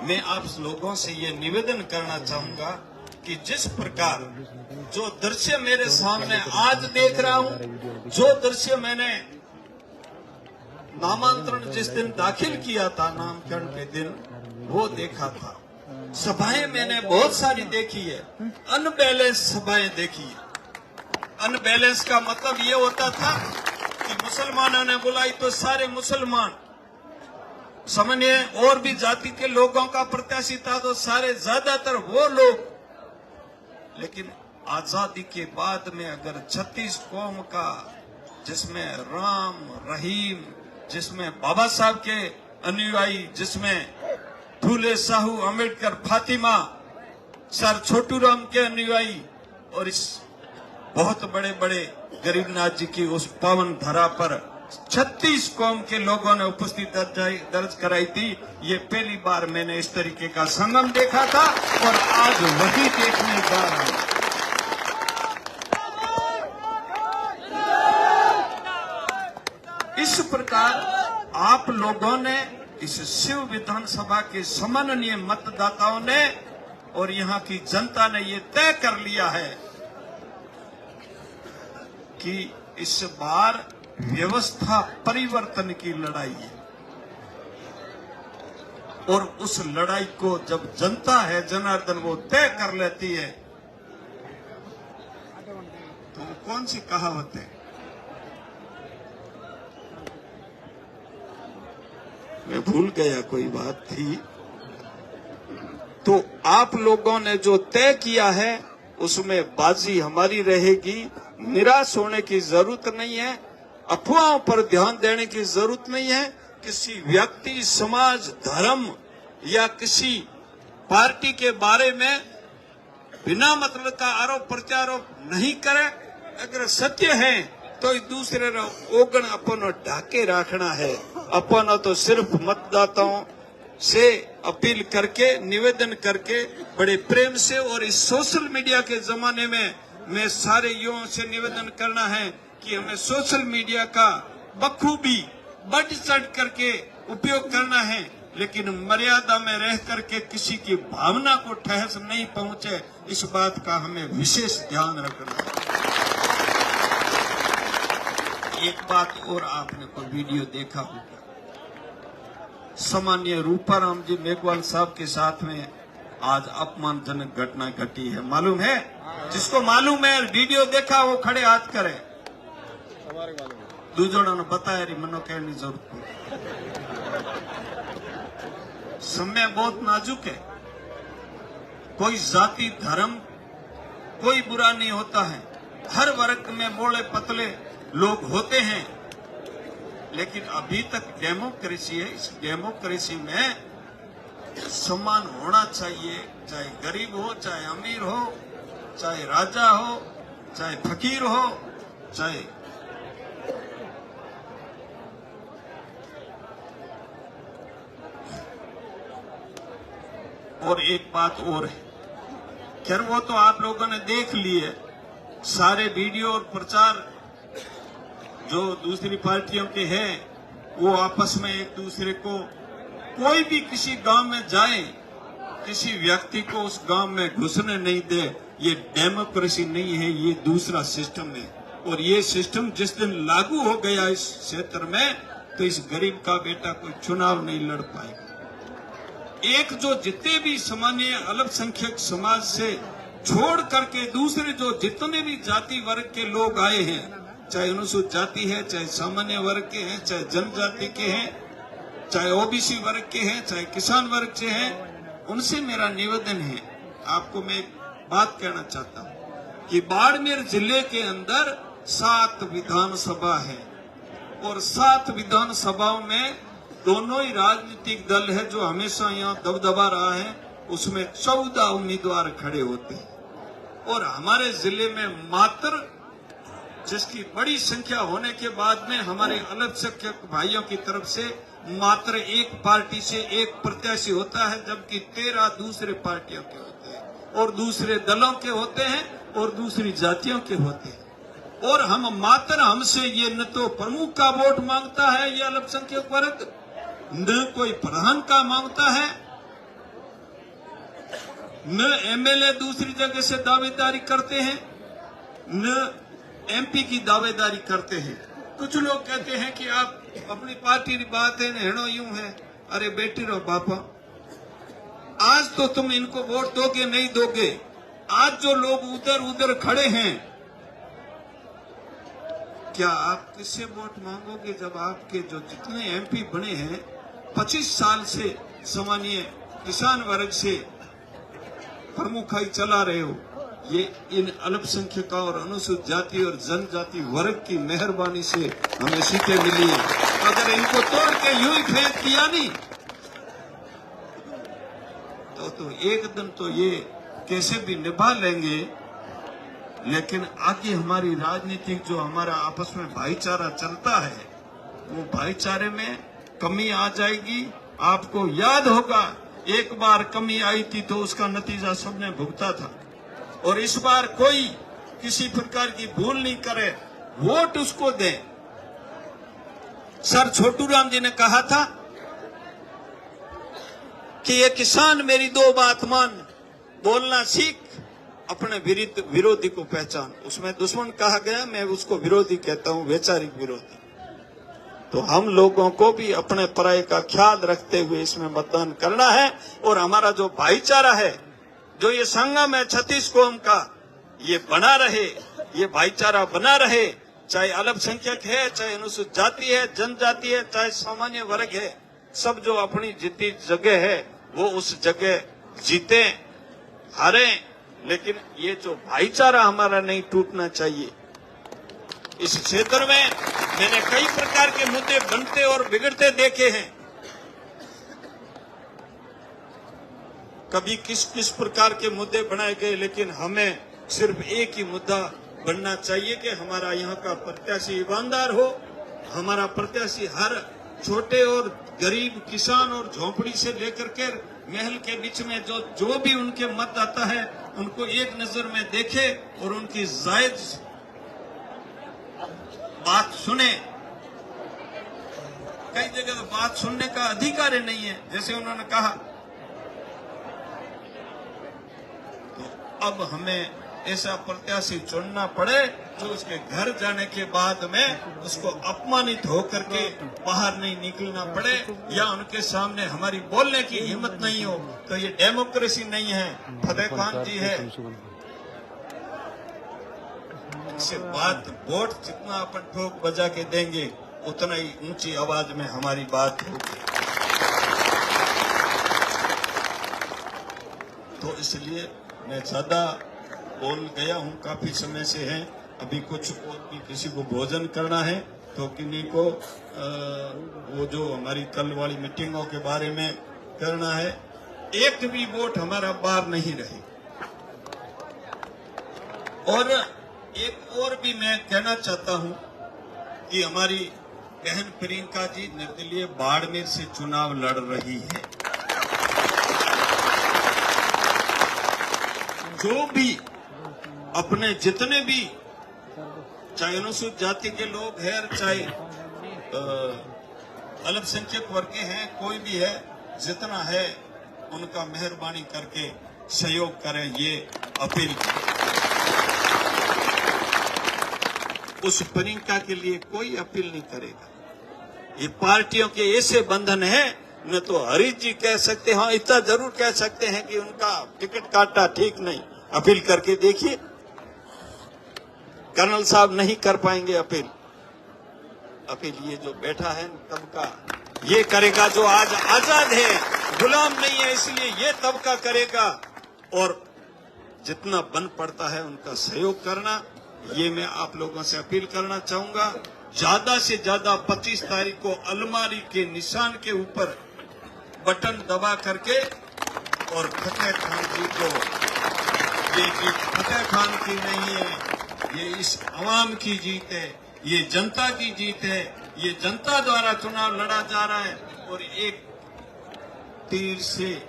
मैं आप लोगों से ये निवेदन करना चाहूंगा कि जिस प्रकार जो दृश्य मेरे सामने आज देख रहा हूं, जो दृश्य मैंने नामांतरण जिस दिन दाखिल किया था, नामकरण के दिन, वो देखा था। सभाएं मैंने बहुत सारी देखी है, अनबैलेंस सभाएं देखी है। अनबैलेंस का मतलब ये होता था कि मुसलमानों ने बुलाई तो सारे मुसलमान, सामान्य और भी जाति के लोगों का प्रत्याशी था तो सारे ज्यादातर वो लोग। लेकिन आजादी के बाद में अगर 36 कौम का, जिसमें राम रहीम, जिसमें बाबा साहब के अनुयायी, जिसमें फूले साहू अम्बेडकर फातिमा सर छोटू राम के अनुयायी, और इस बहुत बड़े बड़े गरीबनाथ जी की उस पावन धरा पर 36 कौम के लोगों ने उपस्थिति दर्ज कराई थी। ये पहली बार मैंने इस तरीके का संगम देखा था और आज वही देखने जा रहा हूं। इस प्रकार आप लोगों ने, इस शिव विधानसभा के सम्माननीय मतदाताओं ने और यहाँ की जनता ने ये तय कर लिया है कि इस बार व्यवस्था परिवर्तन की लड़ाई है, और उस लड़ाई को जब जनता है जनार्दन वो तय कर लेती है, तो कौन सी कहावत है, मैं भूल गया, कोई बात थी। तो आप लोगों ने जो तय किया है उसमें बाजी हमारी रहेगी। निराश होने की जरूरत नहीं है, अफवाहों पर ध्यान देने की जरूरत नहीं है। किसी व्यक्ति, समाज, धर्म या किसी पार्टी के बारे में बिना मतलब का आरोप प्रत्यारोप नहीं करे। अगर सत्य है तो एक दूसरे ओगण अपन ढाके रखना है। अपन तो सिर्फ मतदाताओं से अपील करके, निवेदन करके, बड़े प्रेम से, और इस सोशल मीडिया के जमाने में मैं सारे युवाओं से निवेदन करना है कि हमें सोशल मीडिया का बखूबी बढ़ चढ़ करके उपयोग करना है, लेकिन मर्यादा में रह करके किसी की भावना को ठेस नहीं पहुंचे, इस बात का हमें विशेष ध्यान रखना है। एक बात और, आपने कोई वीडियो देखा होगा, सामान्य रूपाराम जी मेघवाल साहब के साथ में आज अपमानजनक घटना घटी है, मालूम है? जिसको मालूम है, वीडियो देखा, वो खड़े हाथ करे। दूजोड़ा ने बताया रही, मनो कहने की जरूरत नहीं। समय बहुत नाजुक है, कोई जाति धर्म कोई बुरा नहीं होता है, हर वर्ग में मोड़े पतले लोग होते हैं, लेकिन अभी तक डेमोक्रेसी है। इस डेमोक्रेसी में सम्मान होना चाहिए, चाहे गरीब हो, चाहे अमीर हो, चाहे राजा हो, चाहे फकीर हो, चाहे और एक बात और है, खैर वो तो आप लोगों ने देख ली है, सारे वीडियो और प्रचार जो दूसरी पार्टियों के हैं, वो आपस में एक दूसरे को, कोई भी किसी गांव में जाए किसी व्यक्ति को उस गांव में घुसने नहीं दे, ये डेमोक्रेसी नहीं है, ये दूसरा सिस्टम है। और ये सिस्टम जिस दिन लागू हो गया इस क्षेत्र में, तो इस गरीब का बेटा कोई चुनाव नहीं लड़ पाएगा। एक जो जितने भी सामान्य अल्पसंख्यक समाज से छोड़ करके दूसरे जो जितने भी जाति वर्ग के लोग आए हैं, चाहे अनुसूचित जाति है, चाहे सामान्य वर्ग के हैं, चाहे जनजाति के हैं, चाहे ओबीसी वर्ग के हैं, चाहे किसान वर्ग के हैं, उनसे मेरा निवेदन है। आपको मैं एक बात कहना चाहता हूं कि बाड़मेर जिले के अंदर 7 विधानसभा है और 7 विधानसभाओं में दोनों ही राजनीतिक दल है जो हमेशा यहाँ दबदबा रहा है, उसमें 14 उम्मीदवार खड़े होते हैं। और हमारे जिले में मात्र, जिसकी बड़ी संख्या होने के बाद में हमारे अल्पसंख्यक भाइयों की तरफ से मात्र एक पार्टी से एक प्रत्याशी होता है, जबकि 13 दूसरे पार्टियों के होते हैं और दूसरे दलों के होते हैं और दूसरी जातियों के होते हैं। और हमसे ये न तो प्रमुख का वोट मांगता है ये अल्पसंख्यक वर्ग, न कोई प्रधान का मांगता है, न एमएलए दूसरी जगह से दावेदारी करते हैं, न एमपी की दावेदारी करते हैं। कुछ लोग कहते हैं कि आप अपनी पार्टी की बात है, हेड़ो यूं है। अरे बेटी रहो बापा, आज तो तुम इनको वोट दोगे नहीं दोगे। आज जो लोग उधर उधर खड़े हैं, क्या आप किससे वोट मांगोगे जब आपके जो जितने एमपी बने हैं 25 साल से सामान्य किसान वर्ग से प्रमुखाई चला रहे हो। ये इन अल्पसंख्यकों और अनुसूचित जाति और जनजाति वर्ग की मेहरबानी से हमें सीटें मिली है। अगर इनको तोड़ के यूं ही फेंक दिया नहीं तो एक दिन तो ये कैसे भी निभा लेंगे। लेकिन आगे हमारी राजनीतिक जो हमारा आपस में भाईचारा चलता है, वो भाईचारे में कमी आ जाएगी। आपको याद होगा एक बार कमी आई थी तो उसका नतीजा सबने भुगता था, और इस बार कोई किसी प्रकार की भूल नहीं करे, वोट उसको दे। सर छोटूराम जी ने कहा था कि ये किसान मेरी 2 बात मान, बोलना सीख, अपने विरोधी को पहचान। उसमें दुश्मन कहा गया, मैं उसको विरोधी कहता हूं, वैचारिक विरोधी। तो हम लोगों को भी अपने पराये का ख्याल रखते हुए इसमें मतदान करना है। और हमारा जो भाईचारा है, जो ये संगम है 36 कौम का, ये बना रहे, ये भाईचारा बना रहे। चाहे अल्पसंख्यक है, चाहे अनुसूचित जाति है, जनजाति है, चाहे सामान्य वर्ग है, सब जो अपनी जितनी जगह है वो उस जगह जीते हारे, लेकिन ये जो भाईचारा हमारा नहीं टूटना चाहिए। इस क्षेत्र में मैंने कई प्रकार के मुद्दे बनते और बिगड़ते देखे हैं। कभी किस किस प्रकार के मुद्दे बनाए गए, लेकिन हमें सिर्फ एक ही मुद्दा बनना चाहिए कि हमारा यहाँ का प्रत्याशी ईमानदार हो, हमारा प्रत्याशी हर छोटे और गरीब किसान और झोंपड़ी से लेकर के महल के बीच में जो भी उनके मत आता है उनको एक नजर में देखे और उनकी जायज बात सुने। कई जगह तो बात सुनने का अधिकार ही नहीं है, जैसे उन्होंने कहा। तो अब हमें ऐसा प्रत्याशी चुनना पड़े जो उसके घर जाने के बाद में उसको अपमानित होकर के बाहर नहीं निकलना पड़े, या उनके सामने हमारी बोलने की हिम्मत नहीं हो। तो ये डेमोक्रेसी नहीं है, फतेह खान जी है। इससे बात वोट जितना अपन ठोक बजा के देंगे उतना ही ऊंची आवाज में हमारी बात होगी। तो इसलिए मैं ज्यादा बोल गया हूं, काफी समय से है। अभी कुछ और भी किसी को भोजन करना है तो किन्हीं को वो जो हमारी कल वाली मीटिंगों के बारे में करना है। एक भी वोट हमारा बाहर नहीं रहे। और एक और भी मैं कहना चाहता हूं कि हमारी बहन प्रियंका जी निर्दलीय बाड़मेर से चुनाव लड़ रही है। जो भी अपने जितने भी, चाहे अनुसूचित जाति के लोग हैं, चाहे अल्पसंख्यक वर्ग के हैं, कोई भी है, जितना है उनका मेहरबानी करके सहयोग करें, ये अपील। उस प्रियंका के लिए कोई अपील नहीं करेगा। ये पार्टियों के ऐसे बंधन है, न तो हरीश जी कह सकते हैं, हाँ इतना जरूर कह सकते हैं कि उनका टिकट काटा ठीक नहीं। अपील करके देखिए, कर्नल साहब नहीं कर पाएंगे अपील। अपील ये जो बैठा है तबका ये करेगा, जो आज आजाद है, गुलाम नहीं है, इसलिए ये तबका करेगा। और जितना बन पड़ता है उनका सहयोग करना, ये मैं आप लोगों से अपील करना चाहूंगा। ज्यादा से ज्यादा 25 तारीख को अलमारी के निशान के ऊपर बटन दबा करके, और फतेह खान जी को, ये जीत फतेह खान की नहीं है, ये इस अवाम की जीत है, ये जनता की जीत है, ये जनता द्वारा चुनाव लड़ा जा रहा है। और एक तीर से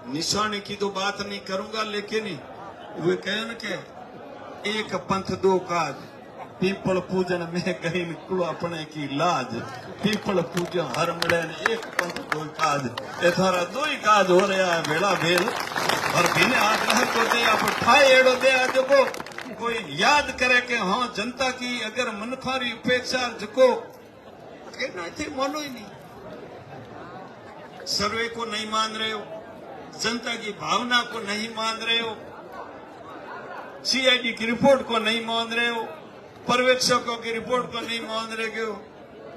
निशाने की तो बात नहीं करूंगा, लेकिन वे कहन के एक पंथ दो काज, पीपल पूजन में गई निकलो अपने की लाज, पीपल पूजन हर मिले एक पंथ दो काज, ये थारा दो ही काज हो रहा है बेड़ा भेल। और बिने आग्रह को दे आप ठाए एड़ो दे जो कोई याद करे कि हाँ जनता की अगर मनफारी उपेक्षा जको कहना थे मानो ही नहीं, सर्वे को नहीं मान रहे हो, जनता की भावना को नहीं मान रहे हो, सीआईडी की रिपोर्ट को नहीं मान रहे हो, पर्यवेक्षकों की रिपोर्ट को नहीं मान रहे हो,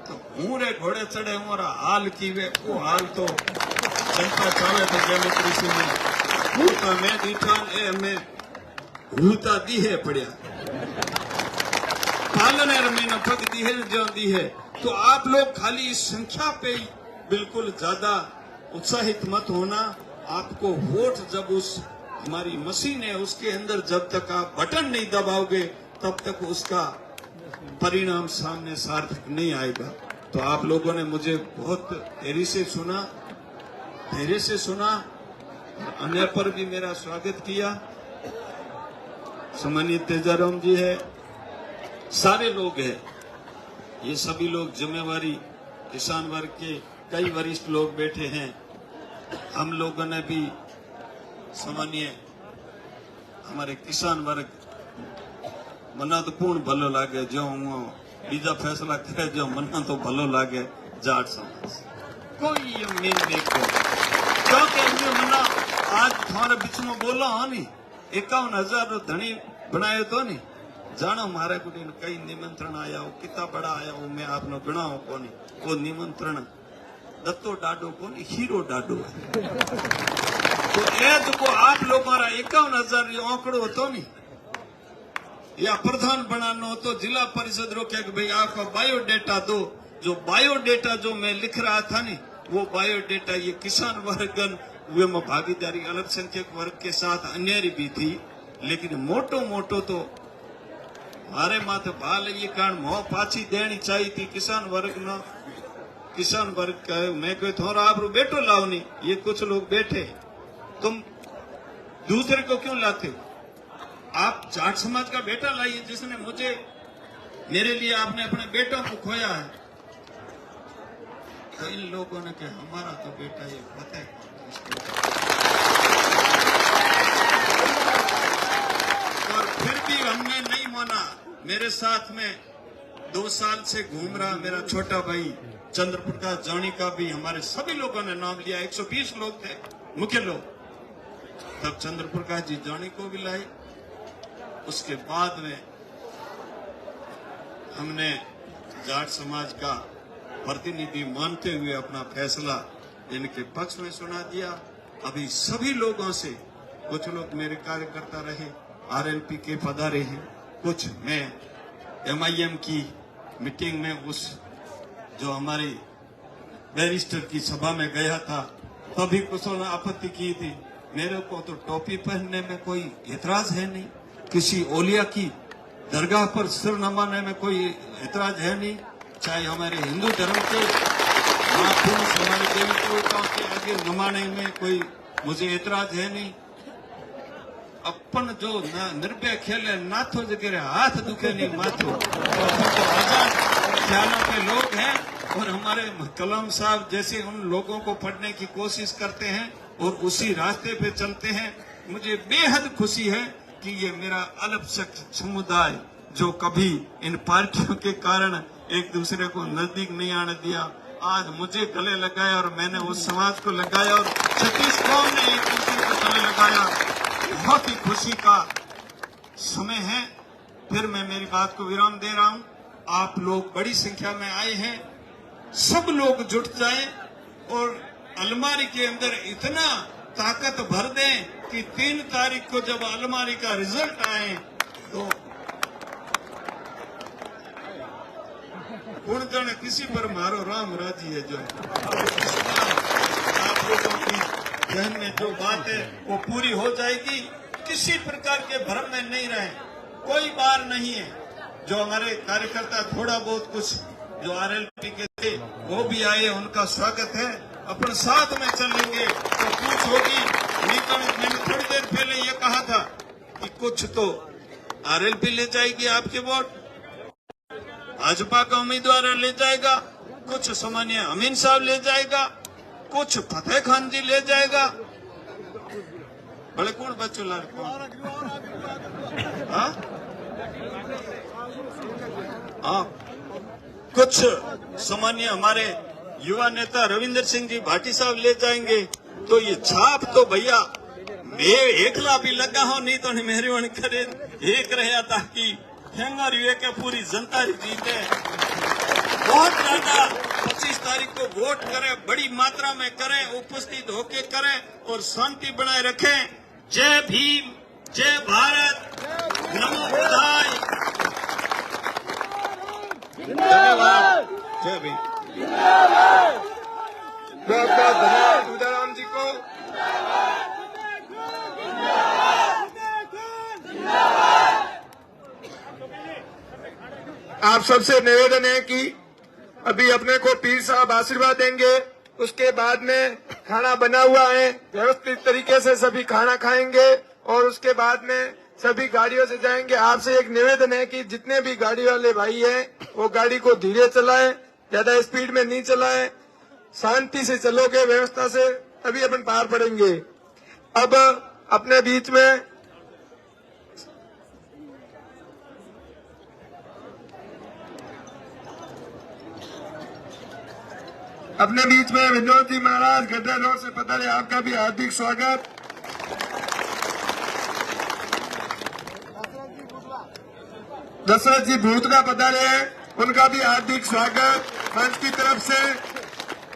तो मुरे घोड़े चढ़े हमारा हाल की वे वो हाल तो जनता चाहे तो डेमोक्रेसी में तो मैं दीठा में हूता दी है पड़िया पालने रमीना पग दी है जो दी है। तो आप लोग खाली इस संख्या पे ही बिल्कुल ज्यादा उत्साहित मत होना। आपको वोट जब उस हमारी मशीन है उसके अंदर जब तक आप बटन नहीं दबाओगे तब तक उसका परिणाम सामने सार्थक नहीं आएगा। तो आप लोगों ने मुझे बहुत धैर्य से सुना, अन्य पर भी मेरा स्वागत किया। सम्मानित तेजाराम जी है, सारे लोग हैं, ये सभी लोग जिम्मेवारी किसान वर्ग के कई वरिष्ठ लोग बैठे हैं। हम लोगों ने भी सामान्य हमारे किसान वर्ग मना तो पूर्ण भलो लागे, जो हूँ बीजा फैसला करे जो मना तो भलो लागे जाट समाज कोई ये मीन नहीं को, क्योंकि मना आज तुम्हारे बीच में बोला हाँ नहीं 51,000 धनी बनाए तो नहीं जानो मारे को कई निमंत्रण आया हो, कितना बड़ा आया हो, मैं आपने गिनाओ को नहीं, वो निमंत्रण दत्तो डाडो को नहीं, हीरो डाडो है। तो ऐद को आप लोग 51,000 आंकड़ो होतो नहीं, या प्रधान बनाना हो तो जिला परिषद रोके कि भाई आपका बायोडेटा दो। जो बायोडेटा जो मैं लिख रहा था नहीं, वो बायोडेटा ये किसान वर्गन वे में भागीदारी अल्पसंख्यक वर्ग के साथ अन्याय भी थी, लेकिन मोटो तो हमारे माथे भाल ये कारण मोह पाछी देनी चाहिए थी किसान वर्ग का। मैं कोई थोड़ा आप बेटो लाओ नहीं, ये कुछ लोग बैठे, तुम दूसरे को क्यों लाते हो? आप जाट समाज का बेटा लाइए जिसने मेरे लिए आपने अपने बेटों को खोया है। तो इन लोगों ने कहा हमारा तो बेटा ये पता है, और फिर भी हमने नहीं माना। मेरे साथ में 2 साल से घूम रहा मेरा छोटा भाई चंद्र प्रकाश जानी का भी हमारे सभी लोगों ने नाम लिया। 120 लोग थे मुख्य लोग, तब चंद्र प्रकाश जी जानी को भी लाए। उसके बाद में हमने जाट समाज का प्रतिनिधि मानते हुए अपना फैसला इनके पक्ष में सुना दिया। अभी सभी लोगों से, कुछ लोग मेरे कार्यकर्ता रहे, आरएलपी के पधारे हैं, कुछ मैं एमआईएम की मीटिंग में उस जो हमारी बैरिस्टर की सभा में गया था तभी कुछ ने आपत्ति की थी। मेरे को तो टोपी पहनने में कोई एतराज है नहीं, किसी ओलिया की दरगाह पर सिर नमाने में कोई एतराज है नहीं, चाहे हमारे हिंदू धर्म के महापुरुष हमारे देवी देवताओं के आगे नमाने में कोई मुझे एतराज है नहीं। अपन जो निर्भय खेले नाथो जगह हाथ दुखे नहीं माथो, तो आजाद ख्यालों के लोग हैं और हमारे कलाम साहब जैसे उन लोगों को पढ़ने की कोशिश करते हैं। और उसी रास्ते पे चलते हैं। मुझे बेहद खुशी है कि ये मेरा अल्पसंख्यक समुदाय जो कभी इन पार्टियों के कारण एक दूसरे को नजदीक नहीं आने दिया, आज मुझे गले लगाया और मैंने उस समाज को लगाया और 36 कौम ने एक दूसरे को गले लगाया। बहुत ही खुशी का समय है। फिर मैं मेरी बात को विराम दे रहा हूं। आप लोग बड़ी संख्या में आए हैं, सब लोग जुट जाएं और अलमारी के अंदर इतना ताकत भर दें कि 3 तारीख को जब अलमारी का रिजल्ट आए तो कौन जाने किसी पर मारो राम राजी है। जो आप लोगों की जहन में जो बात है वो पूरी हो जाएगी। किसी प्रकार के भ्रम में नहीं रहे, कोई बार नहीं है। जो हमारे कार्यकर्ता थोड़ा बहुत कुछ जो आरएलपी के थे वो भी आए, उनका स्वागत है। अपन साथ में चलेंगे तो कुछ होगी। नहीं तो मैंने थोड़ी देर पहले ये कहा था कि कुछ तो आरएलपी ले जाएगी आपके वोट, भाजपा का उम्मीदवार ले जाएगा, कुछ सामान्य अमीन साहब ले जाएगा, कुछ फतेह खान जी ले जाएगा। बड़े कौन बच्चों लाल हाँ, कुछ सामान्य हमारे युवा नेता रविंदर सिंह जी भाटी साहब ले जाएंगे। तो ये छाप तो भैया मैं एकला भी लगा हो, नहीं तो मेहरबानी करे एक रहा ताकि हेंगर हुए के पूरी जनता जीते। बहुत ज्यादा 25 तारीख को वोट करें, बड़ी मात्रा में करें, उपस्थित होके करें और शांति बनाए रखें। जय भीम, जय भारत, नमो बुद्धाय। धन्यवाद। जय भीम। बहुत बहुत धन्यवाद उदयराम जी को। आप सबसे निवेदन है कि अभी अपने को पीर साहब आशीर्वाद देंगे, उसके बाद में खाना बना हुआ है, व्यवस्थित तरीके से सभी खाना खाएंगे और उसके बाद में सभी गाड़ियों से जाएंगे। आपसे एक निवेदन है कि जितने भी गाड़ी वाले भाई हैं वो गाड़ी को धीरे चलाएं, ज्यादा स्पीड में नहीं चलाएं, शांति से चलोगे व्यवस्था से तभी अपन पार पड़ेंगे। अब अपने बीच में विनोद जी महाराज गड्ढा रोड से पधारे, आपका भी हार्दिक स्वागत। दशरथ जी भूतड़ा पधारे हैं, उनका भी हार्दिक स्वागत मंच की तरफ से।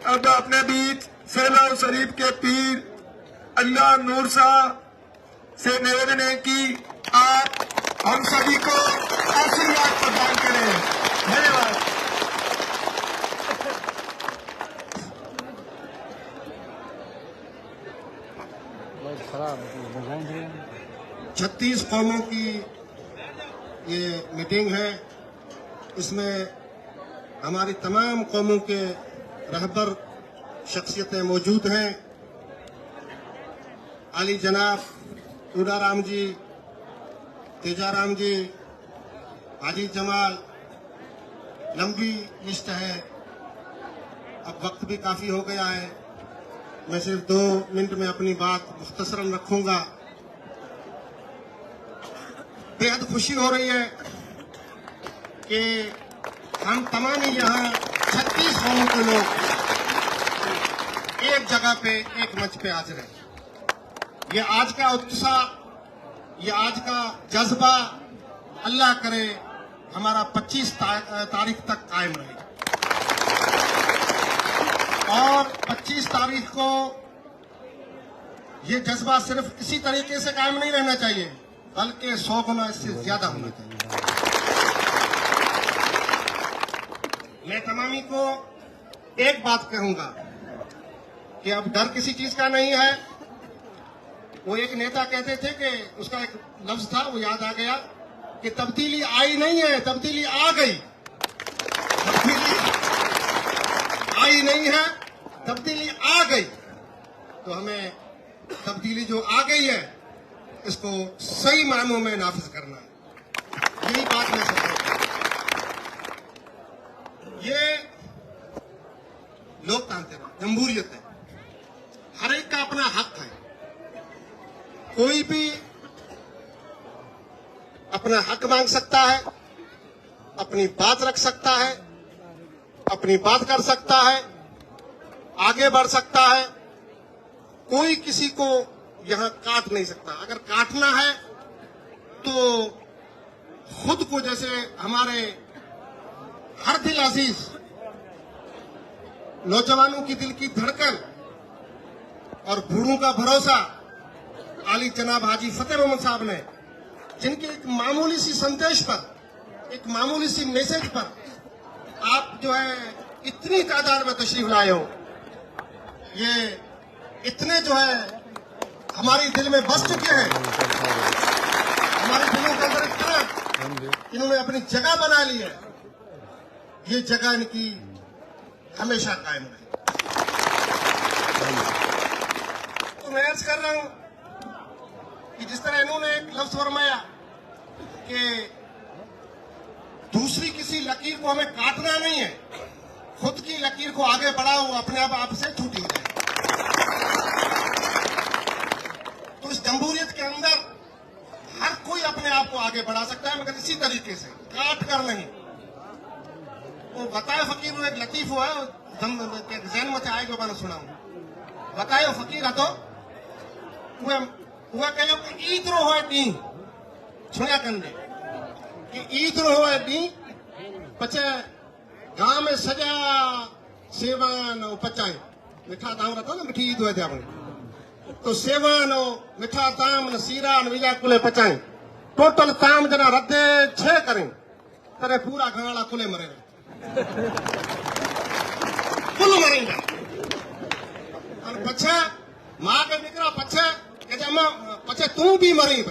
अब अपने बीच सैलाव शरीफ के पीर अल्लाह नूर शाह से निवेदन है कि आप हम सभी को आशीर्वाद प्रदान करें। धन्यवाद। 36 कौमों की ये मीटिंग है। इसमें हमारी तमाम कौमों के रहबर शख्सियतें मौजूद हैं। अली जनाब, उदाराम जी, तेजाराम जी, हाजी जमाल, लंबी लिस्ट है। अब वक्त भी काफी हो गया है, मैं सिर्फ 2 मिनट में अपनी बात मुख्तसरन रखूंगा। बेहद खुशी हो रही है कि हम तमाम यहाँ 36 कौमों के लोग एक जगह पे एक मंच पे हाजिर हैं। ये आज का उत्साह, ये आज का जज्बा अल्लाह करे हमारा 25 तारीख तक कायम रहे। और 25 तारीख को ये जज्बा सिर्फ इसी तरीके से कायम नहीं रहना चाहिए, बल्कि 100 गुना इससे ज्यादा होना चाहिए। मैं तमामी को एक बात कहूंगा कि अब डर किसी चीज का नहीं है। वो एक नेता कहते थे कि उसका एक लफ्ज था, वो याद आ गया कि तब्दीली आई नहीं है, तब्दीली आ गई। तब्दीली आई नहीं है, तब्दीली आ गई। तो हमें तब्दीली जो आ गई है इसको सही मायनों में नाफिज करना है। यही बात मैं समझता हूं। ये लोकतंत्र है, जमहूरियत है। हर हर एक का अपना हक है। कोई भी अपना हक मांग सकता है, अपनी बात रख सकता है, अपनी बात कर सकता है, आगे बढ़ सकता है। कोई किसी को यहां काट नहीं सकता। अगर काटना है तो खुद को, जैसे हमारे हर दिल अजीज नौजवानों की दिल की धड़कन और बूढ़ों का भरोसा आली जनाब हाजी फतेह मोहम्मद साहब ने, जिनके एक मामूली सी संदेश पर, एक मामूली सी मैसेज पर आप जो है इतनी तादाद में तशरीफ लाए हो, ये इतने जो है हमारे दिल में बस चुके हैं, हमारे दिलों के अंदर इतना इन्होंने अपनी जगह बना ली है। ये जगह इनकी हमेशा कायम रहे। तो मैं अर्ज कर रहा हूं कि जिस तरह इन्होंने एक लफ्ज फरमाया कि दूसरी किसी लकीर को हमें काटना नहीं है, खुद की लकीर को आगे बढ़ाओ, अपने आप आपसे छूटी जाए। तो इस जमहूरियत के अंदर हर कोई अपने आप को आगे बढ़ा सकता है, मगर इसी तरीके से काट कर नहीं। वो बताए फकीर एक लतीफ हुआ है, जहन में आएगा मैंने सुनाऊं। बताए फकीर है तो हुआ कहो कि ईद रो हो डी सुनिया कंदे कि ईद रो हो डी पचे गांव में सजा सेवान पचाए मिठा ताम रहता ना, मिठी ईद हुए थे अपने, तो सेवान मिठा ताम सीरा विजा कुले पचाए, टोटल ताम जना रद्दे छह करें तेरे पूरा गांला कुले मरे कुल मरेंगे। और पछा मां के निकला पछा के अम्मा पछे तू भी मरी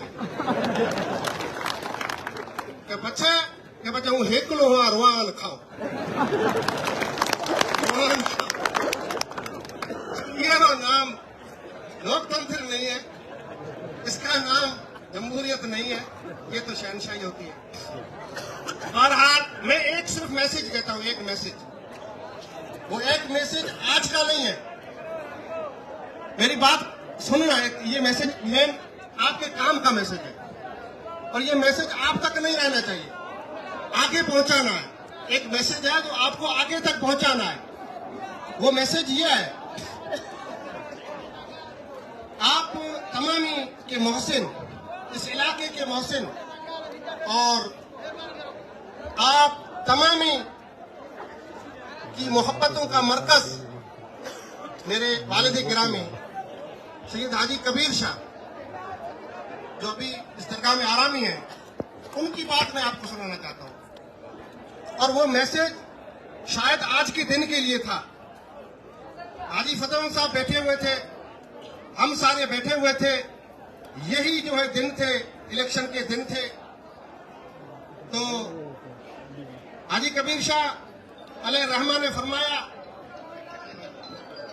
के पछे के बच्चा हूं हेकलो हुआ रुआन खाओ। ये नाम लोकतंत्र नहीं है, इसका नाम जमहूरियत नहीं है, ये तो शहनशाही होती है। बहरहाल मैं एक सिर्फ मैसेज देता हूं, एक मैसेज, वो एक मैसेज आज का नहीं है। मेरी बात सुनना है, ये मैसेज मेन आपके काम का मैसेज है और ये मैसेज आप तक नहीं रहना चाहिए, आगे पहुंचाना है। एक मैसेज है जो आपको आगे तक पहुंचाना है। वो मैसेज ये है, आप तमामी के मोहसिन, इस इलाके के मोहसिन और आप तमामी की मोहब्बतों का मरकज मेरे वालिद गिरामी सैयद हाजी कबीर शाह, जो अभी इस दरगाह में आरामी है, उनकी बात मैं आपको सुनाना चाहता हूं। और वो मैसेज शायद आज के दिन के लिए था। हाजी फतेह साहब बैठे हुए थे, हम सारे बैठे हुए थे, यही जो है दिन थे, इलेक्शन के दिन थे। तो हाजी कबीर शाह अलैहि रहमान ने फरमाया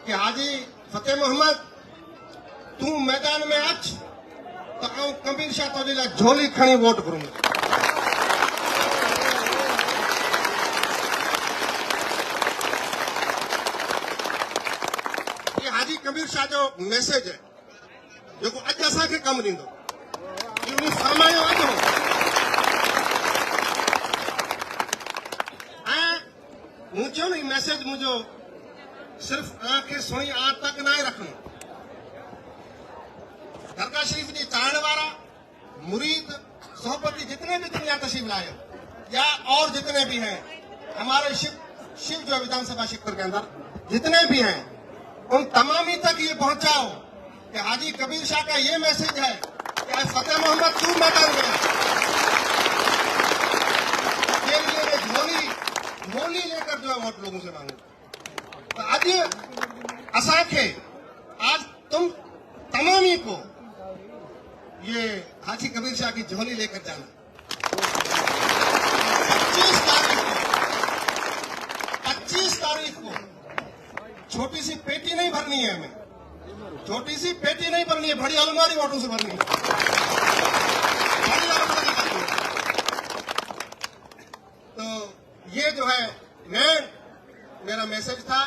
कि हाजी फतेह मोहम्मद तू मैदान में अच तो आऊं कबीर शाह तो जिला झोली खणी वोट करूंगा। ये हाजी कबीर शाह जो मैसेज है जो को अज असा के कम दींदो, ये फरमायो अज हो। मुझे नहीं मैसेज मुझे सिर्फ आंखें सुनी आज तक ना रखना। दरगाह शरीफ जी चाहने वाला मुरीद सोहबती जितने भी दुनिया तशरीफ लाए या और जितने भी हैं, हमारे शिव जो विधानसभा क्षेत्र के अंदर जितने भी हैं, उन तमामी तक ये पहुंचाओ कि हाजी कबीर शाह का ये मैसेज है कि फतेह मोहम्मद तू मैदान में झोली लेकर जो है वोट लोगों से मांगो। तो आज असाखे आज तुम तमामी को ये हाजी कबीर शाह की झोली लेकर जाना। 25 तारीख को छोटी सी पेटी नहीं भरनी है, हमें छोटी सी पेटी नहीं भरनी है, बड़ी अलमारी वोटों से भरनी है, बड़ी अलमारी भरनी है। तो ये जो है मेरा मैसेज था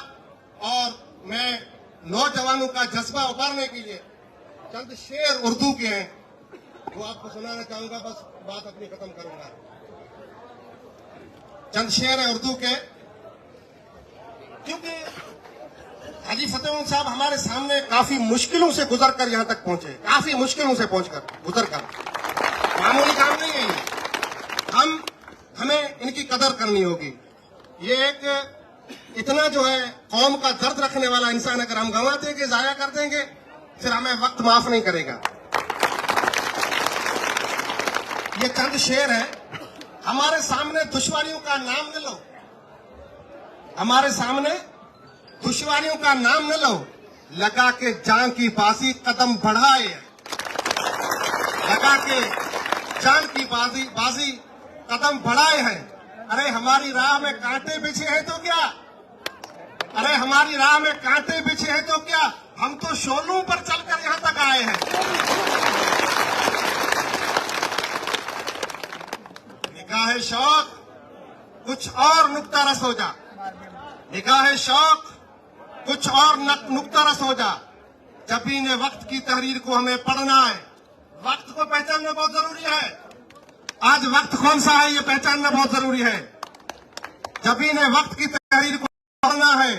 और मैं नौजवानों का का जज्बा उभारने के लिए चंद शेर उर्दू के हैं, वो आपको सुनाना चाहूंगा, बस बात अपनी खत्म करूंगा। चंद शेर है उर्दू के, क्योंकि हाजी फतेह मोहम्मद साहब हमारे सामने काफी मुश्किलों से गुजरकर यहां तक पहुंचे, काफी मुश्किलों से गुजरकर, मामूली काम नहीं है ये। हमें इनकी कदर करनी होगी। ये एक इतना जो है कौम का दर्द रखने वाला इंसान, अगर हम गंवा देंगे, जाया कर देंगे, फिर हमें वक्त माफ नहीं करेगा। ये चंद शेर है। हमारे सामने दुश्वारियों का नाम न लो, हमारे सामने दुश्वारियों का नाम न लो, लगा के जान की बाजी कदम बढ़ाए, लगा के जान की बाजी कदम बढ़ाए हैं। अरे हमारी राह में कांटे बिछे हैं तो क्या, अरे हमारी राह में कांटे बिछे हैं तो क्या, हम तो शोलों पर चलकर यहां तक आए हैं। निगाह शौक कुछ और नुक्ता रस हो जा, निगाह शौक कुछ और नुक्ता रस हो जा। जबीन वक्त की तहरीर को हमें पढ़ना है, वक्त को पहचानना बहुत जरूरी है। आज वक्त कौन सा है ये पहचानना बहुत जरूरी है। जबीन वक्त की तहरीर को पढ़ना है।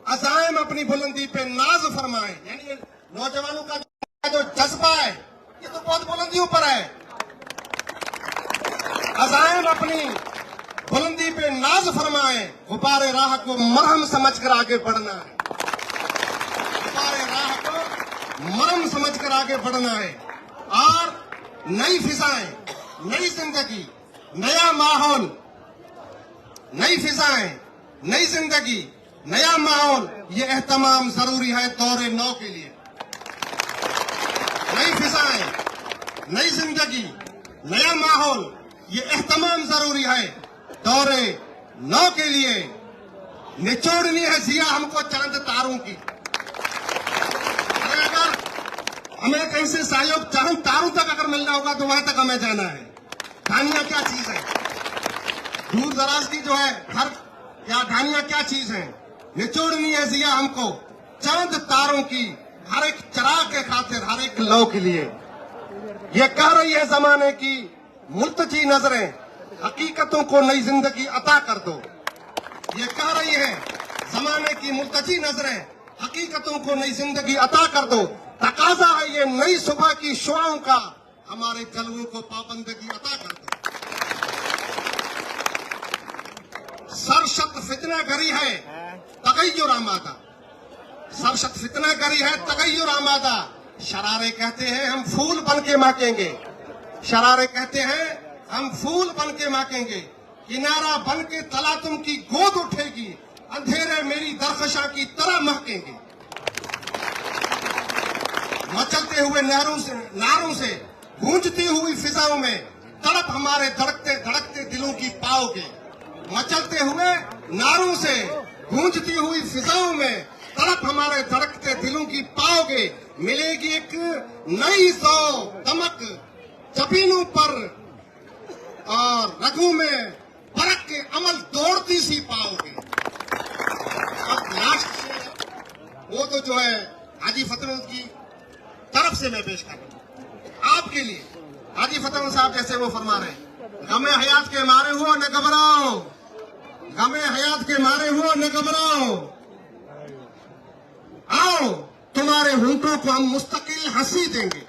अज़ाइम अपनी बुलंदी पे नाज फरमाए, यानी नौजवानों का जो जज्बा है ये तो बहुत बुलंदियों पर है। अज़ाइम अपनी बुलंदी पे नाज फरमाए, गुब्बारे राह को मरहम समझकर आगे बढ़ना है, गुब्बारे राह को मरहम समझकर आगे बढ़ना है। और नई फिजाएं, नई जिंदगी, नया माहौल, नई फिजाएं, नई जिंदगी, नया माहौल, ये एहतमाम जरूरी है दौरे नौ के लिए। नई फिजाएं, नई जिंदगी, नया माहौल, ये एहतमाम जरूरी है दौरे नौ के लिए। निचोड़नी है जिया हमको चांद तारों की। अगर हमें कहीं से सहयोग चांद तारों तक अगर मिलना होगा तो वहां तक हमें जाना है। ढानियां क्या चीज है, दूर दराज की जो है घर या ढानियां क्या चीज है। निचोड़नी है जिया हमको चांद तारों की, हर एक चराग के खातिर, हर एक लौ के लिए। ये कह रही है जमाने की मुल्तजी नजरें, हकीकतों को नई जिंदगी अता कर दो। ये कह रही है जमाने की मुल्तजी नजरें, हकीकतों को नई जिंदगी अता कर दो। तकाजा है ये नई सुबह की शुआओं का, हमारे जलवों को पाबंदगी अता कर दो। सरशत फितना गरी है तगय्युर आमादा, सरशत फितना गरी है तगय्युर आमादा। शरारे कहते हैं हम फूल बन के महकेंगे, शरारे कहते हैं हम फूल बन के महकेंगे। किनारा बन के तलातुम की गोद उठेगी, अंधेरे मेरी दरखशा की तरह महकेंगे। मचलते हुए नारों से गूंजती हुई फिजाओं में तड़प हमारे धड़कते दिलों की पाओगे। मचलते हुए नारों से गूंजती हुई फिजाओं में तड़प हमारे धड़कते दिलों की पाओगे। मिलेगी एक नई सौ दमक जबीनों पर और रगों में फर्क के अमल दौड़ती सी पाओगे। अब लास्ट वो तो जो है हाजी फतेह की तरफ से मैं पेश कर रहा हूं आपके लिए। हाजी फतेह साहब जैसे वो फरमा रहे हैं, गमे हयात के मारे हुआ न घबराओ, गमे हयात के मारे हुआ न घबराओ, आओ तुम्हारे होंठों को हम मुस्तकिल हंसी देंगे।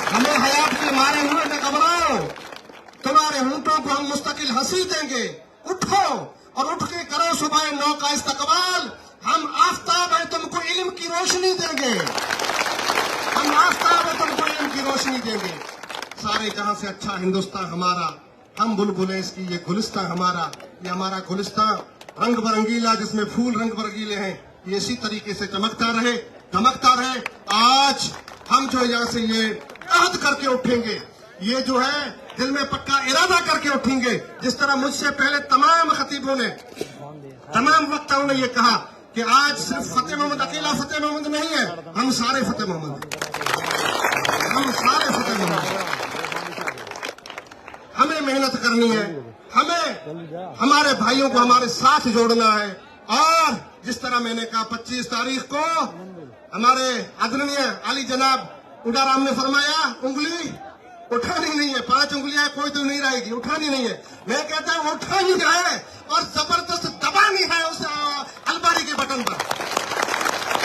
हमें हयात के मारे हुए न घबराओ, तुम्हारे होंठों को हम मुस्तकिल हंसी देंगे। उठो और उठ के करो सुबह नौ का इस्तकबाल, हम आफताब है तुमको इल्म की रोशनी देंगे, हम आफताब है तुमको इल्म की रोशनी देंगे। सारे जहां से अच्छा हिंदुस्तान हमारा, हम बुलबुलें इसकी, ये गुलिस्तान हमारा, ये हमारा गुलिस्तान रंग बरंगीला जिसमें फूल रंग बरंगीले हैं, ये इसी तरीके से चमकता रहे, दमकता रहे। आज हम जो यहाँ से ये अहद करके उठेंगे, ये जो है दिल में पक्का इरादा करके उठेंगे, जिस तरह मुझसे पहले तमाम खतीबों ने, तमाम वक्ताओं ने ये कहा कि आज सिर्फ फतेह मोहम्मद, अकेला फतेह मोहम्मद नहीं है, हम सारे फतेह मोहम्मद, हम सारे फतेह मोहम्मद। हमें मेहनत करनी है, हमें हमारे भाइयों को हमारे साथ जोड़ना है और जिस तरह मैंने कहा 25 तारीख को हमारे आदरणीय आली जनाब उडाराम ने फरमाया उंगली उठानी नहीं है, 5 उंगलियां कोई तो नहीं रहेगी, उठानी नहीं है। मैं कहता हूं उठानी है और जबरदस्त दबानी है उस अलमारी के बटन पर,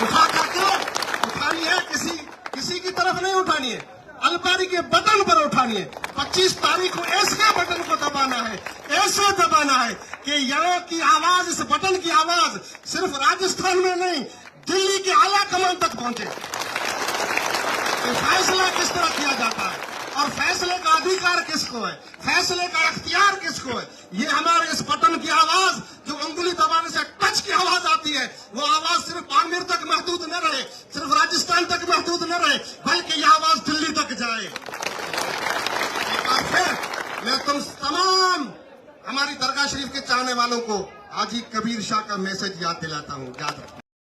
उठा करके उठानी है, किसी की तरफ नहीं उठानी है, अलमारी के बटन पर उठानी है। 25 तारीख को ऐसे बटन को दबाना है, ऐसे दबाना है कि यहाँ की आवाज, इस बटन की आवाज सिर्फ राजस्थान में नहीं दिल्ली के आला कमान तक पहुंचे। तो फैसला किस तरह किया जाता है और फैसले का अधिकार किसको है, फैसले का इख्तियार किसको है, ये हमारे इस बटन की आवाज जो उंगली दबाने से टच की आवाज आती है, वो आवाज सिर्फ आमिर तक महदूद न रहे, सिर्फ राजस्थान तक महदूद न रहे, बल्कि यह आवाज दिल्ली तक जाए। एक बार फिर मैं तुम तमाम हमारी दरगाह शरीफ के चाहने वालों को हाजी कबीर शाह का मैसेज याद दिलाता हूँ, याद रखो।